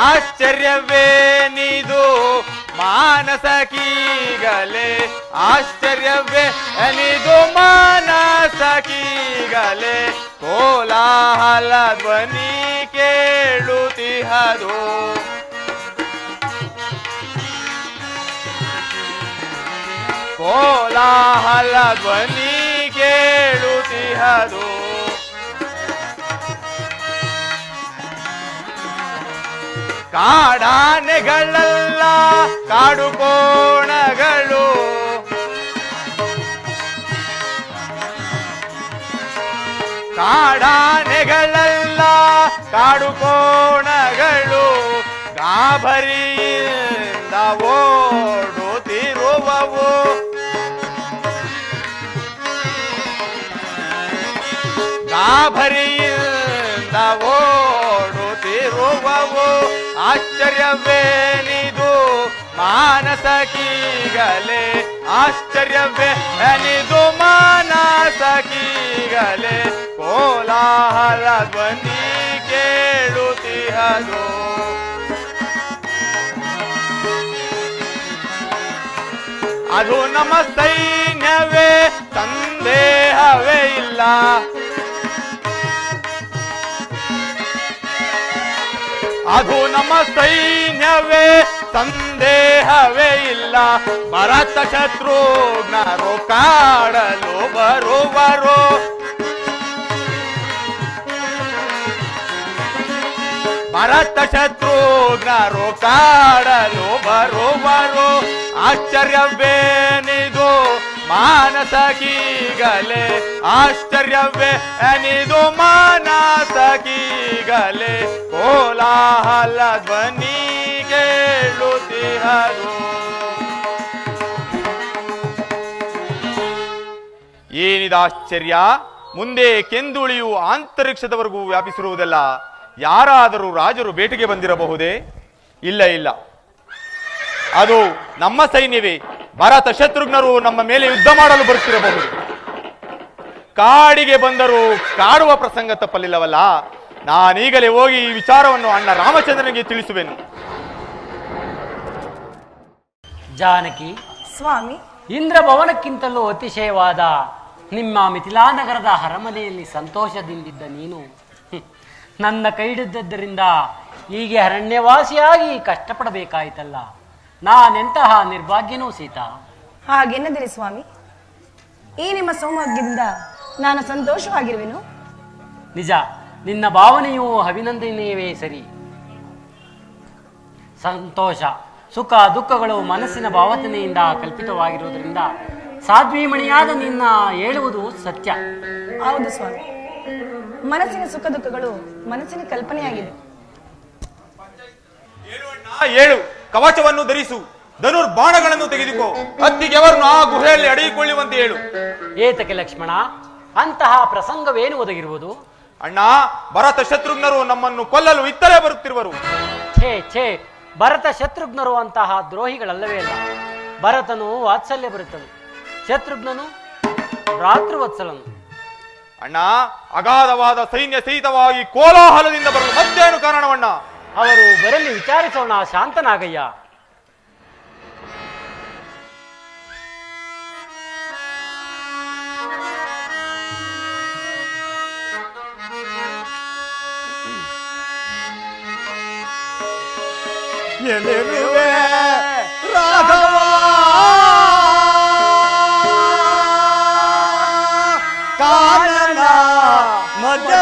ಆಶ್ಚರ್ಯವೇನಿದು ಮಾನಸಕೀಗಲೇ, ಆಶ್ಚರ್ಯವೇನಿದು ಮಾನಸಕೀಗಲೇ, ಕೋಲಾಹಲ ಧ್ವನಿ ಕೇಳುತ್ತಿಹದು. ಕೋಲಾಹಲ ಧ್ವನಿ ಕೇಳುತ್ತಿಹದು. ಕಾಡಾನೆಗಳಲ್ಲ ಕಾಡು ಕೋಣಗಳು, ಕಾಡಾನೆಗಳಲ್ಲ ಕಾಡು ಕೋಣಗಳು, ಗಾಬರಿಯಿಂದ ಓಡುತ್ತಿರುವವು. ಗಾಬರಿಯಿಂದ ಓಡುತ್ತಿರುವವು. ಆಶ್ಚರ್ಯವೇನಿದು ಮಾನಸಕೀಗಲೇ, ಆಶ್ಚರ್ಯವೇನಿದು ಮಾನಸಕೀಗಲೇ, ಕೋಲಾಹಲ ಧ್ವನಿ ಕೇಳುತ್ತಿಹದು. ಅದು ನಮ್ಮ ಸೈನ್ಯವೇ ಸಂದೇಹವೇ ಇಲ್ಲ, ಅದು ನಮ್ಮ ಸೈನ್ಯವೇ ಸಂದೇಹವೇ ಇಲ್ಲ. ಭರತ ಶತ್ರುಘ್ನರು ಕಾಡಲು ಬರುವರು, ಭರತ ಶತ್ರುಘ್ನರು ಕಾಡಲು ಬರುವರು. ಆಶ್ಚರ್ಯವೇನಿದು ಮಾನಸಕೀಗಲೇ, ಆಶ್ಚರ್ಯವೇನಿದು ಮಾನಸಕೀಗಲೇ, ಕೋಲಾಹಲ ಧ್ವನಿ ಕೇಳುತ್ತಿಹದು. ಏನಿದ ಆಶ್ಚರ್ಯ! ಮುಂದೆ ಕೆಂದುಳಿಯು ಅಂತರಿಕ್ಷದವರೆಗೂ ವ್ಯಾಪಿಸಿರುವುದಲ್ಲ. ಯಾರಾದರೂ ರಾಜರು ಬೇಟೆಗೆ ಬಂದಿರಬಹುದೇ? ಇಲ್ಲ ಇಲ್ಲ, ಅದು ನಮ್ಮ ಸೈನ್ಯವೇ. ಭರತ ಶತ್ರುಘ್ನರು ನಮ್ಮ ಮೇಲೆ ಯುದ್ಧ ಮಾಡಲು ಬರುತ್ತಿರಬಹುದು. ಕಾಡಿಗೆ ಬಂದರೂ ಕಾಡುವ ಪ್ರಸಂಗ ತಪ್ಪಲಿಲ್ಲವಲ್ಲ. ನಾನೀಗಲೇ ಹೋಗಿ ಈ ವಿಚಾರವನ್ನು ಅಣ್ಣ ರಾಮಚಂದ್ರನಿಗೆ ತಿಳಿಸುವೆನು. ಜಾನಕಿ ಸ್ವಾಮಿ, ಇಂದ್ರ ಭವನಕ್ಕಿಂತಲೂ ಅತಿಶಯವಾದ ನಿಮ್ಮ ಮಿಥಿಲಾನಗರದ ಅರಮನೆಯಲ್ಲಿ ಸಂತೋಷದಿಂದಿದ್ದ ನೀನು ನನ್ನ ಕೈಡಿದ್ದರಿಂದ ಹೀಗೆ ಅರಣ್ಯವಾಸಿಯಾಗಿ ಕಷ್ಟಪಡಬೇಕಾಯಿತಲ್ಲ. ನಾನೆಂತಹ ನಿರ್ಭಾಗ್ಯನೂ ಸೀತಾ. ಹಾಗೆನ್ನದಿರಿ ಸ್ವಾಮಿ, ಈ ನಿಮ್ಮ ಸೌಭಾಗ್ಯದಿಂದ ನಾನು ಸಂತೋಷವಾಗಿರುವೆನು. ನಿಜ, ನಿನ್ನ ಭಾವನೆಯು ಅಭಿನಂದನೀಯವೇ ಸರಿ. ಸಂತೋಷ, ಸುಖ, ದುಃಖಗಳು ಮನಸ್ಸಿನ ಭಾವನೆಯಿಂದ ಕಲ್ಪಿತವಾಗಿರುವುದರಿಂದ ಸಾಧ್ವೀಮಣಿಯಾದ ನಿನ್ನ ಹೇಳುವುದು ಸತ್ಯ. ಹೌದು ಸ್ವಾಮಿ, ಮನಸ್ಸಿನ ಸುಖ ದುಃಖಗಳು ಮನಸ್ಸಿನ ಕಲ್ಪನೆಯಾಗಿದೆ. ಏಳು, ಕವಚವನ್ನು ಧರಿಸು, ಧನುರ್ಬಾಣಗಳನ್ನು ತೆಗೆದುಕೋ, ಹತ್ತಿಗೆವರನ್ನು ಆ ಗುಹೆಯಲ್ಲಿ ಅಡಗಿಕೊಳ್ಳುವಂತೆ ಹೇಳು. ಏತಕ್ಕೆ ಲಕ್ಷ್ಮಣ, ಅಂತಹ ಪ್ರಸಂಗವೇನು ಒದಗಿರುವುದು? ಅಣ್ಣ, ಭರತ ಶತ್ರುಘ್ನರು ನಮ್ಮನ್ನು ಕೊಲ್ಲಲು ಇತ್ತಲೇ ಬರುತ್ತಿರುವರು. ಛೇ ಛೇ, ಭರತ ಶತ್ರುಘ್ನರು ಅಂತಹ ದ್ರೋಹಿಗಳಲ್ಲವೇ ಅಲ್ಲ. ಭರತನು ವಾತ್ಸಲ್ಯ ಭರಿತನು, ಶತ್ರುಘ್ನನು ಭ್ರಾತೃವತ್ಸಲನು. ಅಣ್ಣ, ಅಗಾಧವಾದ ಸೈನ್ಯ ಸಹಿತವಾಗಿ ಕೋಲಾಹಲದಿಂದ ಬರಲು ಮತ್ತೇನು ಕಾರಣವಣ್ಣ? ಅವರು ಬರಲಿ, ವಿಚಾರಿಸೋಣ. ಶಾಂತನಾಗಯ್ಯ. ಎಲ್ಲಿರುವೆ ರಾಘವ, ಕಾನನ ಮಧ್ಯೆ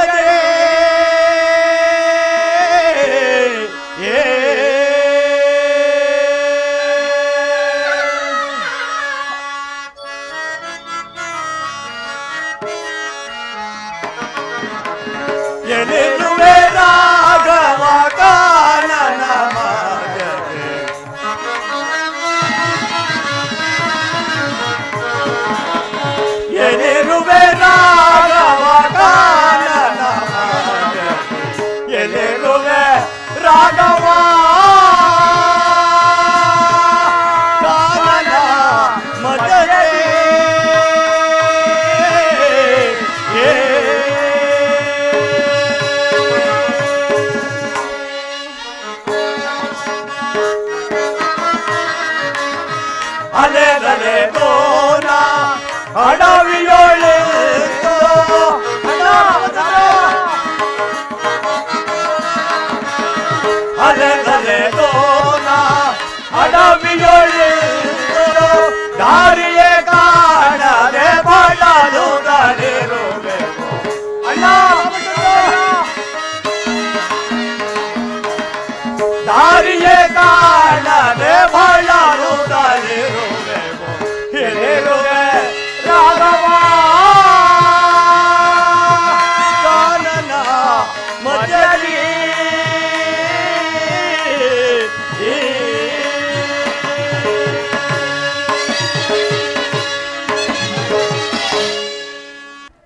ಎಲ್ಲಿರುವೆ ರಾಘವ, ಕಾನನ ಎಲ್ಲಿರುವೆ ರಾಘವ, ಕಾನನ ಎಲ್ಲಿರುವೆ ರಾಘವ, ಕಾನನ ಮಧ್ಯೆ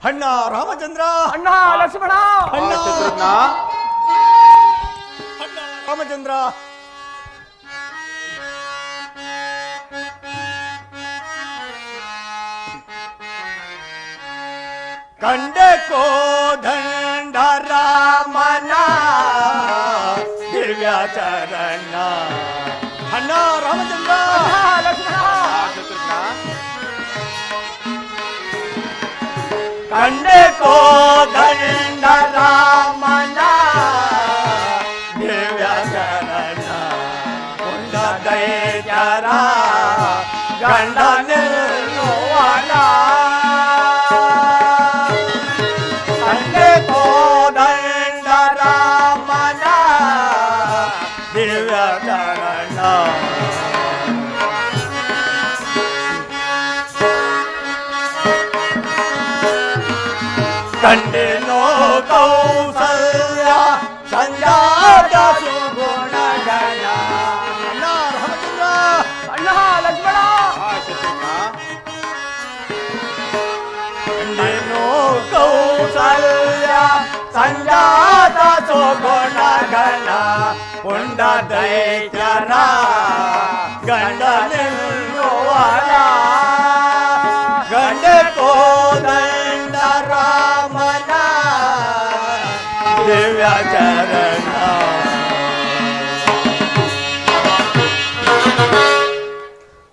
ಅಣ್ಣ ರಾಮಚಂದ್ರ, ಅಣ್ಣ ಲಕ್ಷ್ಮಣ, ಅಣ್ಣ ಶತ್ರುಘ್ನ, ಅಣ್ಣ ರಾಮಚಂದ್ರ. ಕಂಡೆ ಕೋದಂಡ ರಾಮನ ದಿವ್ಯ ಚರಣ. ಅಣ್ಣ ರಾಮಚಂದ್ರ, ಲಕ್ಷ್ಮಣ, ಶತ್ರುಘ್ನ, ಕಂಡೆ ಕೋದಂಡ ರಾಮನ ದಿವ್ಯ ಚರಣ. ಕೊಂಡ ದೈತ್ಯರ ಗಂಡ ನಿಲ್ಲುವನ. ಕಂಡೆ ಕೋದಂಡ ರಾಮನ ದಿವ್ಯ ಚರಣ. ಕಂಡೆನೋ ಕೌಸಲ್ಯ ಸಂಜಾತ ಸುಗುಣಗಣ. ಅಣ್ಣ ರಾಮಚಂದ್ರ, ಅಣ್ಣ ಲಕ್ಷ್ಮಣ, ಶತ್ರುಘ್ನ, ಕಂಡೆನೋ ಕೌಸಲ್ಯ ಸಂಜಾತ ಸುಗುಣಗಣ. ಕೊಂಡ ದೈತ್ಯರ ಗಂಡ ನಿಲ್ಲುವನ. ಗಂಡೆ ಕೋದಂಡ ರಾಮನ ದಿವ್ಯ ಚರಣ.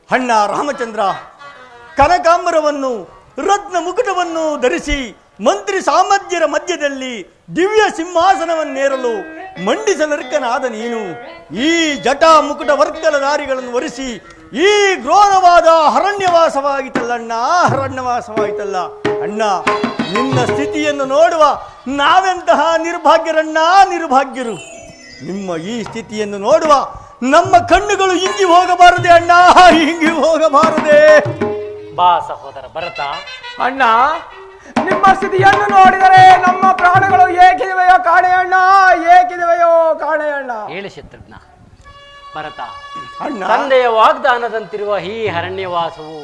ಅಣ್ಣ ರಾಮಚಂದ್ರ, ಕನಕಾಂಬರವನ್ನು ರತ್ನ ಮುಕುಟವನ್ನು ಧರಿಸಿ ಮಂತ್ರಿ ಸಾಮರ್ಥ್ಯರ ಮಧ್ಯದಲ್ಲಿ ದಿವ್ಯ ಸಿಂಹಾಸನವನ್ನೇರಲು ಮಂಡಿಸಲರ್ಕನಾದ ನೀನು ಈ ಜಟಾ ಮುಕುಟ ವರ್ಗಲಧಾರಿಗಳನ್ನು ವರಿಸಿ ಈ ಘೋರವಾದ ಅರಣ್ಯವಾಸವಾಯಿತಲ್ಲಣ್ಣ, ಅರಣ್ಯವಾಸವಾಯಿತಲ್ಲ. ಅಣ್ಣ, ನಿನ್ನ ಸ್ಥಿತಿಯನ್ನು ನೋಡುವ ನಾವೆಂತಹ ನಿರ್ಭಾಗ್ಯರಣ್ಣ, ನಿರ್ಭಾಗ್ಯರು. ನಿಮ್ಮ ಈ ಸ್ಥಿತಿಯನ್ನು ನೋಡುವ ನಮ್ಮ ಕಣ್ಣುಗಳು ಹಿಂಗಿ ಹೋಗಬಾರದೆ ಅಣ್ಣ, ಹಿಂಗಿ ಹೋಗಬಾರದೆ. ಬಾ ಸಹೋದರ ಭರತ. ಅಣ್ಣ, ನಿಮ್ಮ ಸ್ಥಿತಿಯನ್ನು ನೋಡಿದರೆ ನಮ್ಮ ಪ್ರಾಣಗಳು ಏಕಿದೆಯೋ ಕಾಣೆಯಣ್ಣ, ಏಕಿದೆಯೋ ಕಾಣೆಯಣ್ಣ. ಹೇಳಿ ಶತ್ರುಘ್ನ. ಭರತ, ಅಣ್ಣ, ತಂದೆಯ ವಾಗ್ದಾನದಂತಿರುವ ಈ ಅರಣ್ಯವಾಸವು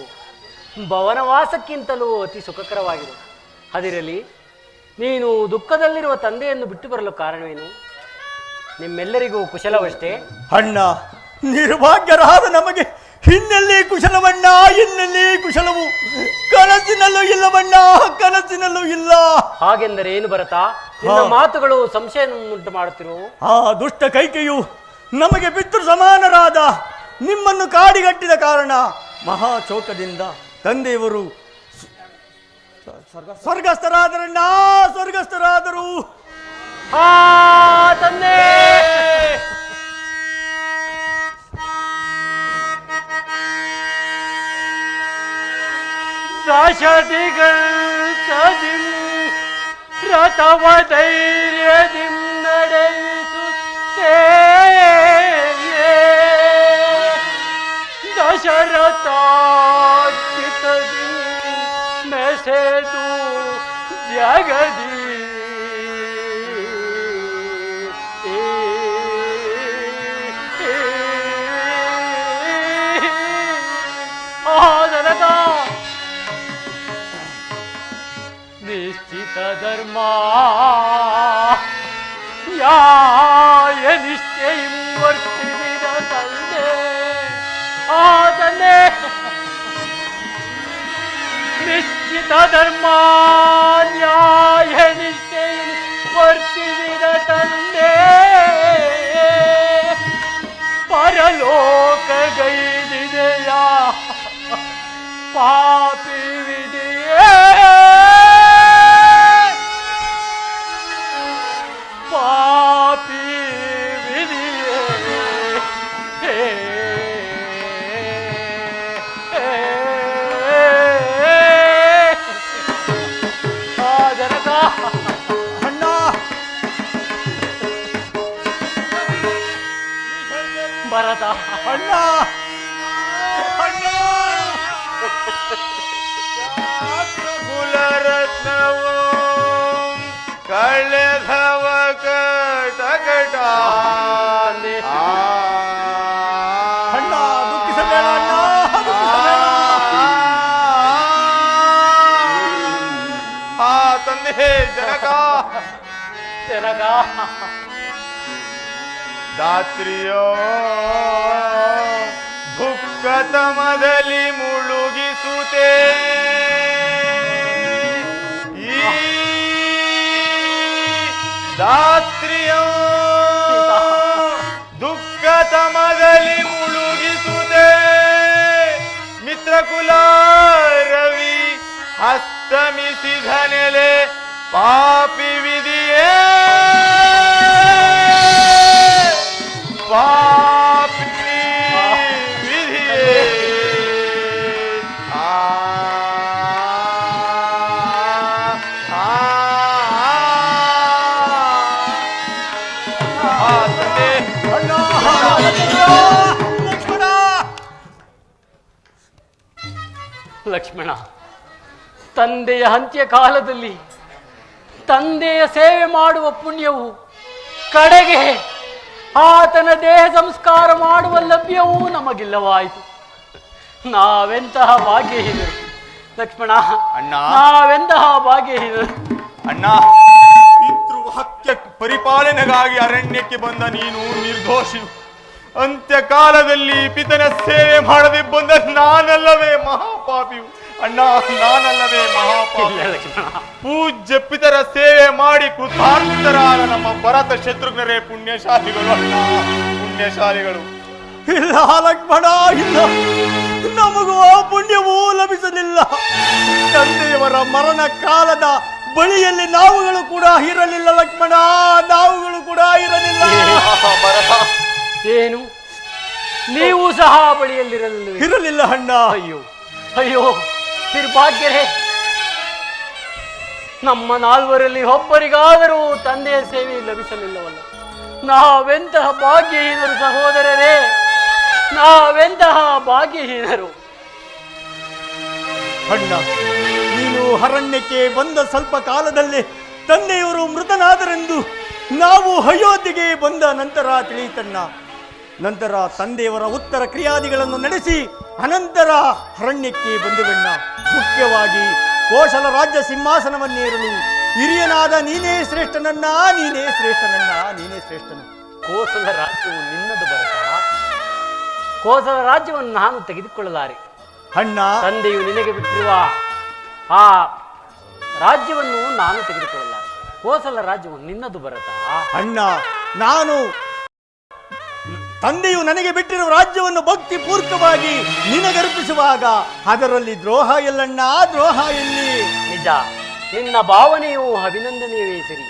ಭವನವಾಸಕ್ಕಿಂತಲೂ ಅತಿ ಸುಖಕರವಾಗಿದೆ. ಅದಿರಲಿ, ನೀನು ದುಃಖದಲ್ಲಿರುವ ತಂದೆಯನ್ನು ಬಿಟ್ಟು ಬರಲು ಕಾರಣವೇನು? ನಿಮ್ಮೆಲ್ಲರಿಗೂ ಕುಶಲವಷ್ಟೇ? ಅಣ್ಣ, ನಿರ್ಭಾಗ್ಯರಾದ ನಮಗೆ ಇನ್ನೆಲ್ಲಿ ಕುಶಲವಣ್ಣ, ಇನ್ನೆಲ್ಲಿ ಕುಶಲವು? ಕನಸಿನಲ್ಲೂ ಇಲ್ಲವಣ್ಣ, ಕನಸಿನಲ್ಲೂ ಇಲ್ಲ. ಹಾಗೆಂದರೆ ಏನು ಭರತ? ನಿನ್ನ ಮಾತುಗಳು ಸಂಶಯವನ್ನುಂಟು ಮಾಡುತ್ತಿರುವು. ಆ ದುಷ್ಟ ಕೈಕೆಯು ನಮಗೆ ಪಿತೃ ಸಮಾನರಾದ ನಿಮ್ಮನ್ನು ಕಾಡಿಗಟ್ಟಿದ ಕಾರಣ ಮಹಾಚೋಕದಿಂದ ತಂದೆಯವರು ಸ್ವರ್ಗಸ್ಥರಾದರಣ್ಣ, ಸ್ವರ್ಗಸ್ಥರಾದರು. ತಂದೆ ದಶದಿಗಲ್ ಸದಿಂ ರಥವ ಧೈರ್ಯದಿಂ ನಡೆಸುತ್ತೇ ದಶರಥಾಚಿತದಿ ಮೆಸೆದು ಜಗದಿ ನಿಶ್ಚಿತ ಧರ್ಮ ಯಾಯ ನಿಶ್ಚಯಂ ವರ್ತಿಸಿದ ತಂದೆ. ಆ ತಂದೆ ನಿಶ್ಚಿತ ಧರ್ಮ ನ್ಯಾಯ ನಿಶ್ಚಯಂ ವರ್ತಿಸಿದ ತಂದೆ ಪರಲೋಕ ಗೈದಿದೆಯ ಪಾಪಿ ವಿಧಿಯೇ ಪಾಪಿ ವಿಧಿಯೇ ಜನಕ. ಅಣ್ಣ, ಭರತ, ಅಣ್ಣ, ಅಣ್ಣ. ಕುಲರತ್ನವು ಕಳೆದವ ಕಟಕಟ. ಅಣ್ಣ, ದುಃಖಿಸಬೇಡ ಅಣ್ಣ, ದುಃಖಿಸಬೇಡ. ಆ ದಾತ್ರಿಯೋ ದುಃಖತಮದಲ್ಲಿ ಮುಳುಗಿಸುತ್ತೆ ಈ ದಾತ್ರಿಯೋ ದುಃಖತಮದಲ್ಲಿ ಮುಳುಗಿಸುತ್ತೆ ಮಿತ್ರಕುಲ ರವಿ ಹಸ್ತಮಿಸಿದ ನೆಲೆ ಪಾಪಿ ವಿಧಿಯೇ ಪಾಪಿ ವಿಧಿಯೇ ಅಣ್ಣ ಲಕ್ಷ್ಮಣ ಲಕ್ಷ್ಮಣ, ತಂದೆಯ ಅಂತ್ಯಕಾಲದಲ್ಲಿ ತಂದೆಯ ಸೇವೆ ಮಾಡುವ ಪುಣ್ಯವು ಕಡೆಗೆ ಆತನ ದೇಹ ಸಂಸ್ಕಾರ ಮಾಡುವ ಲಭ್ಯವೂ ನಮಗಿಲ್ಲವಾಯಿತು. ನಾವೆಂತಹ ಭಾಗ್ಯಹೀನರು ಲಕ್ಷ್ಮಣ, ಅಣ್ಣ. ನಾವೆಂತಹ ಭಾಗ್ಯಹೀನರು. ಅಣ್ಣ, ಪಿತೃವಾಕ್ಯ ಪರಿಪಾಲನೆಗಾಗಿ ಅರಣ್ಯಕ್ಕೆ ಬಂದ ನೀನು ನಿರ್ದೋಷಿ. ಅಂತ್ಯಕಾಲದಲ್ಲಿ ಪಿತನ ಸೇವೆ ಮಾಡದೆ ಬಂದ ನಾನಲ್ಲವೇ ಮಹಾಪಾಪಿಯು? ಅಣ್ಣ, ನಾನಲ್ಲವೇ ಮಹಾಪಾಪಿ? ಲಕ್ಷ್ಮಣ, ಪೂಜ್ಯ ಪಿತರ ಸೇವೆ ಮಾಡಿ ಕೃತಾರ್ಥರಾದ ನಮ್ಮ ಭರತ ಶತ್ರುಘ್ನರೇ ಪುಣ್ಯಶಾಲಿಗಳು. ಅಣ್ಣ, ಪುಣ್ಯಶಾಲಿಗಳು. ಇಲ್ಲ ಲಕ್ಷ್ಮಣ, ಇಲ್ಲ, ನಮಗೂ ಆ ಪುಣ್ಯವೂ ಲಭಿಸಲಿಲ್ಲ. ತಂದೆಯವರ ಮರಣ ಕಾಲದ ಬಳಿಯಲ್ಲಿ ನಾವುಗಳು ಕೂಡ ಇರಲಿಲ್ಲ ಲಕ್ಷ್ಮಣ, ನಾವುಗಳು ಕೂಡ ಇರಲಿಲ್ಲ. ಭರತ, ಏನು ನೀವು ಸಹ ಬಳಿಯಲ್ಲಿರಲಿಲ್ಲ? ಇರಲಿಲ್ಲ ಅಣ್ಣ. ಅಯ್ಯೋ ಅಯ್ಯೋ ನಿರ್ಭಾಗ್ಯರೇ, ನಮ್ಮ ನಾಲ್ವರಲ್ಲಿ ಒಬ್ಬರಿಗಾದರೂ ತಂದೆಯ ಸೇವೆ ಲಭಿಸಲಿಲ್ಲವಲ್ಲ. ನಾವೆಂತಹ ಭಾಗ್ಯಹೀನರು ಸಹೋದರರೇ, ನಾವೆಂತಹ ಭಾಗ್ಯಹೀನರು. ಅಣ್ಣ, ನೀನು ಅರಣ್ಯಕ್ಕೆ ಬಂದ ಸ್ವಲ್ಪ ಕಾಲದಲ್ಲೇ ತಂದೆಯವರು ಮೃತನಾದರೆಂದು ನಾವು ಅಯೋಧ್ಯೆಗೆ ಬಂದ ನಂತರ ತಿಳಿಯಿತಣ್ಣ. ನಂತರ ತಂದೆಯವರ ಉತ್ತರ ಕ್ರಿಯಾದಿಗಳನ್ನು ನಡೆಸಿ ಅನಂತರ ಅರಣ್ಯಕ್ಕೆ ಬಂದೆವಣ್ಣ. ಮುಖ್ಯವಾಗಿ ಕೋಶಲ ರಾಜ್ಯ ಸಿಂಹಾಸನವನ್ನೇರಲು ಹಿರಿಯನಾದ ನೀನೇ ಶ್ರೇಷ್ಠನನ್ನ, ನೀನೇ ಶ್ರೇಷ್ಠನನ್ನ, ನೀನೇ ಶ್ರೇಷ್ಠನು. ಕೋಸಲ ರಾಜ್ಯವು ನಿನ್ನದು ಬರತಾ? ಕೋಸಲ ರಾಜ್ಯವನ್ನು ನಾನು ತೆಗೆದುಕೊಳ್ಳಲಾರೆ. ಅಣ್ಣ, ತಂದೆಯು ನಿನಗೆ ಬಿಟ್ಟಿರುವ ಆ ರಾಜ್ಯವನ್ನು ನಾನು ತೆಗೆದುಕೊಳ್ಳಲಾರೆ. ಕೋಸಲ ರಾಜ್ಯವು ನಿನ್ನದು ಬರತಾ? ಅಣ್ಣ, ನಾನು ತಂದೆಯು ನನಗೆ ಬಿಟ್ಟಿರುವ ರಾಜ್ಯವನ್ನು ಭಕ್ತಿ ಪೂರ್ವಕವಾಗಿ ನಿನಗರ್ಪಿಸುವಾಗ ಅದರಲ್ಲಿ ದ್ರೋಹ ಎಲ್ಲಣ್ಣ, ದ್ರೋಹ ಎಲ್ಲಿ? ನಿಜ, ನಿನ್ನ ಭಾವನೆಯು ಅಭಿನಂದನೆಯವೇ ಸರಿ.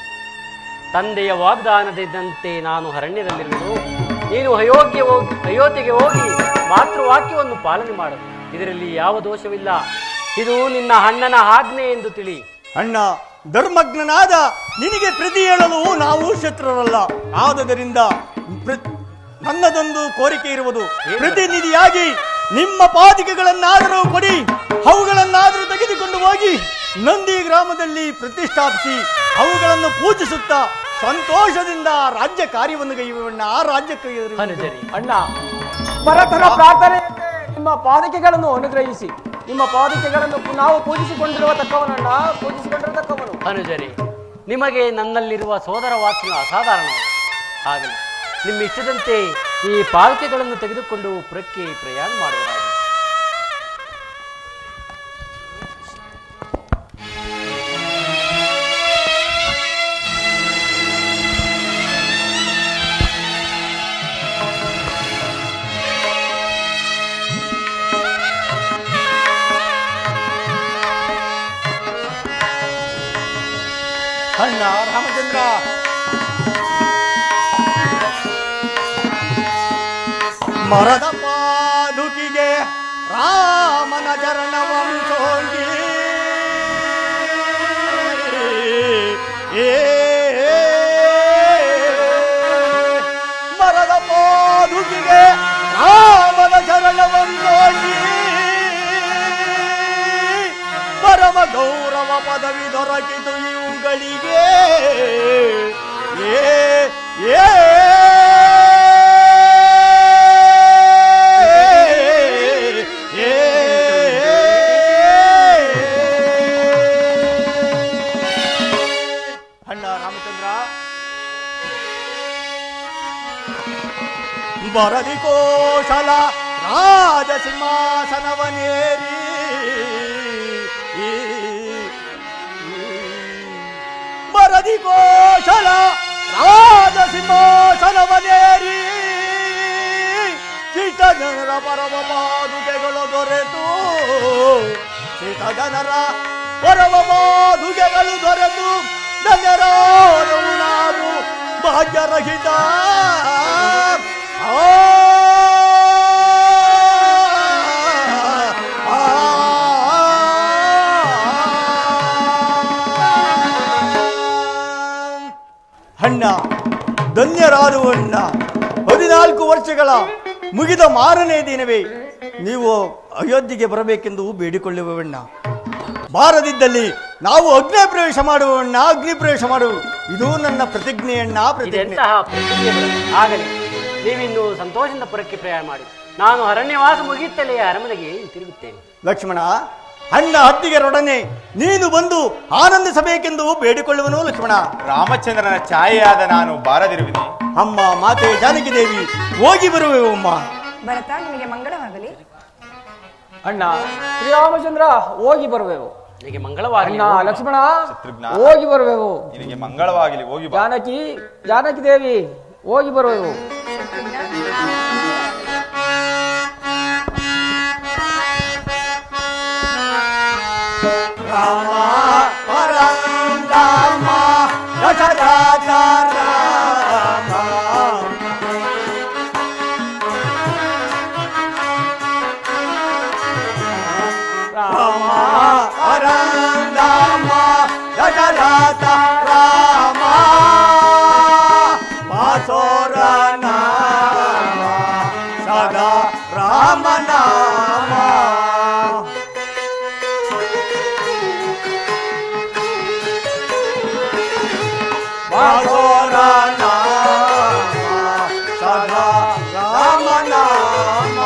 ತಂದೆಯ ವಾಗ್ದಾನದಂತೆ ನಾನು ಅರಣ್ಯದಲ್ಲಿರುವುದು, ನೀನು ಅಯೋಧ್ಯೆಗೆ ಹೋಗಿ ಮಾತೃವಾಕ್ಯವನ್ನು ಪಾಲನೆ ಮಾಡು. ಇದರಲ್ಲಿ ಯಾವ ದೋಷವಿಲ್ಲ. ಇದು ನಿನ್ನ ಅಣ್ಣನ ಆಜ್ಞೆ ಎಂದು ತಿಳಿ. ಅಣ್ಣ, ಧರ್ಮಜ್ಞನಾದ ನಿನಗೆ ಪ್ರತಿ ಹೇಳಲು ನಾವು ಶತ್ರುರಲ್ಲ. ಆದುದರಿಂದ ನನ್ನದೊಂದು ಕೋರಿಕೆ ಇರುವುದು, ಪ್ರತಿನಿಧಿಯಾಗಿ ನಿಮ್ಮ ಪಾದಿಕೆಗಳನ್ನಾದರೂ ಕೊಡಿ, ಅವುಗಳನ್ನಾದರೂ ತೆಗೆದುಕೊಂಡು ಹೋಗಿ ನಂದಿ ಗ್ರಾಮದಲ್ಲಿ ಪ್ರತಿಷ್ಠಾಪಿಸಿ ಅವುಗಳನ್ನು ಪೂಜಿಸುತ್ತಾ ಸಂತೋಷದಿಂದ ರಾಜ್ಯ ಕಾರ್ಯವನ್ನು ಕೈಗೊಳ್ಳೋಣ. ಆ ರಾಜ್ಯಕ್ಕೆ ಅಣ್ಣ, ಭರತನ ಪ್ರಾರ್ಥನೆಯಂತೆ ನಿಮ್ಮ ಪಾದಕೆಗಳನ್ನು ಅನುಗ್ರಹಿಸಿ. ನಿಮ್ಮ ಪಾದಕೆಗಳನ್ನು ನಾವು ಪೂಜಿಸಿಕೊಂಡಿರುವ ತಕ್ಕವನಣ್ಣ, ಪೂಜಿಸಿಕೊಂಡಿರುವ ತಕ್ಕವನು. ಅನುಜರಿ, ನಿಮಗೆ ನನ್ನಲ್ಲಿರುವ ಸೋದರ ವಾತ್ಸಲ್ಯ ಅಸಾಧಾರಣ. ಆಗಲಿ, ನಿಮ್ಮ ಇಷ್ಟದಂತೆ ಈ ಪಾದಕೆಗಳನ್ನು ತೆಗೆದುಕೊಂಡು ಪುರಕ್ಕೆ ಪ್ರಯಾಣ ಮಾಡುವುದಾಗಿ. ಅಣ್ಣ ರಾಮಚಂದ್ರ, ಮರದ ಪಾದುಕಿಗೆ ರಾಮನ ಚರಣವಂಸೋಗಿ ಮರದ ಪಾದುಕಿಗೆ ರಾಮನ ಚರಣವಂಸೋಗಿ ಪರಮ ಗೌರವ ಪದವಿ ದೊರಕಿತು ಇವುಗಳಿಗೆ. ಅಣ್ಣ ರಾಮಚಂದ್ರ, ಬರದಿ ಕೋಶಲ ರಾಜ ಸಿಂಹಾಸನವನೇರಿ ಬರದಿ ಕೋಶಲ ರಾಜ ಸಿಂಹಾಸನವನೇರಿ ಶಿಷ್ಟ ಜನರ ಪರಮ ಪಾದುಕೆಗಳು ದೊರೆತು ಶಿಷ್ಟ ಜನರ ಪರಮ ಪಾದುಕೆಗಳು ದೊರೆತು ಧನ್ಯರಾದವು ನಾವು ಭಾಗ್ಯರಹಿತ ಅಣ್ಣ ಧನ್ಯರಾದವಣ್ಣ 14 ವರ್ಷಗಳ ಮುಗಿದ ಮಾರನೇ ದಿನವೇ ನೀವು ಅಯೋಧ್ಯೆಗೆ ಬರಬೇಕೆಂದು ಬೇಡಿಕೊಳ್ಳುವವಣ್ಣ. ಬಾರದಿದ್ದಲ್ಲಿ ನಾವು ಅಗ್ನಿ ಪ್ರವೇಶ ಮಾಡುವವಣ್ಣ, ಅಗ್ನಿ ಪ್ರವೇಶ ಮಾಡುವ ಇದು ನನ್ನ ಪ್ರತಿಜ್ಞೆಯಣ್ಣ. ಪ್ರತಿಜ್ಞೆ ಆಗಲಿ, ನೀವಿನ್ನು ಸಂತೋಷದಿಂದ ಪುರಕ್ಕೆ ಪ್ರಯಾಣ ಮಾಡಿ. ನಾನು ಅರಣ್ಯವಾಸ ಮುಗಿಯುತ್ತಲೇ ಅರಮನೆಗೆ ತಿರುಗುತ್ತೇನೆ. ಲಕ್ಷ್ಮಣ, ಅಣ್ಣ ಹತ್ತಿಗೆರೊಡನೆ ನೀನು ಬಂದು ಆನಂದಿಸಬೇಕೆಂದು ಬೇಡಿಕೊಳ್ಳುವನು. ಲಕ್ಷ್ಮಣ, ರಾಮಚಂದ್ರನ ಛಾಯೆಯಾದ ನಾನು ಬಾರದಿರುವಿನಿ. ಅಮ್ಮ ಮಾತೆ ಜಾನಕಿ ದೇವಿ ಹೋಗಿ ಬರುವೆವು. ಅಮ್ಮ ಭರತ, ನಿನಗೆ ಮಂಗಳವಾಗಲಿ. ಅಣ್ಣ ಶ್ರೀರಾಮಚಂದ್ರ ಹೋಗಿ ಬರುವೆವು. ನಿನಗೆ ಮಂಗಳವಾಗಲಿ. ಅಣ್ಣ ಲಕ್ಷ್ಮಣ ಶತ್ರುಘ್ನ, ಹೋಗಿ ಬರುವೆವು. ನಿನಗೆ ಮಂಗಳವಾಗಲಿ, ಹೋಗಿ ಬಾ. ಜಾನಕಿ ದೇವಿ ಹೋಗಿ ಬರುವೆವು. ರಾಮ ಪರಂಧಾಮ ದಶರಥ ರಾಮ ರಾಮ ಪರಂಧಾಮ ದಶರಥ ರಾಮ ವಾಸೋರ ನಾಮ ಸದಾ ರಾಮ ನಾಮ ವಾಸೋರ ನಾಮ ಸದಾ ರಾಮ ನಾಮ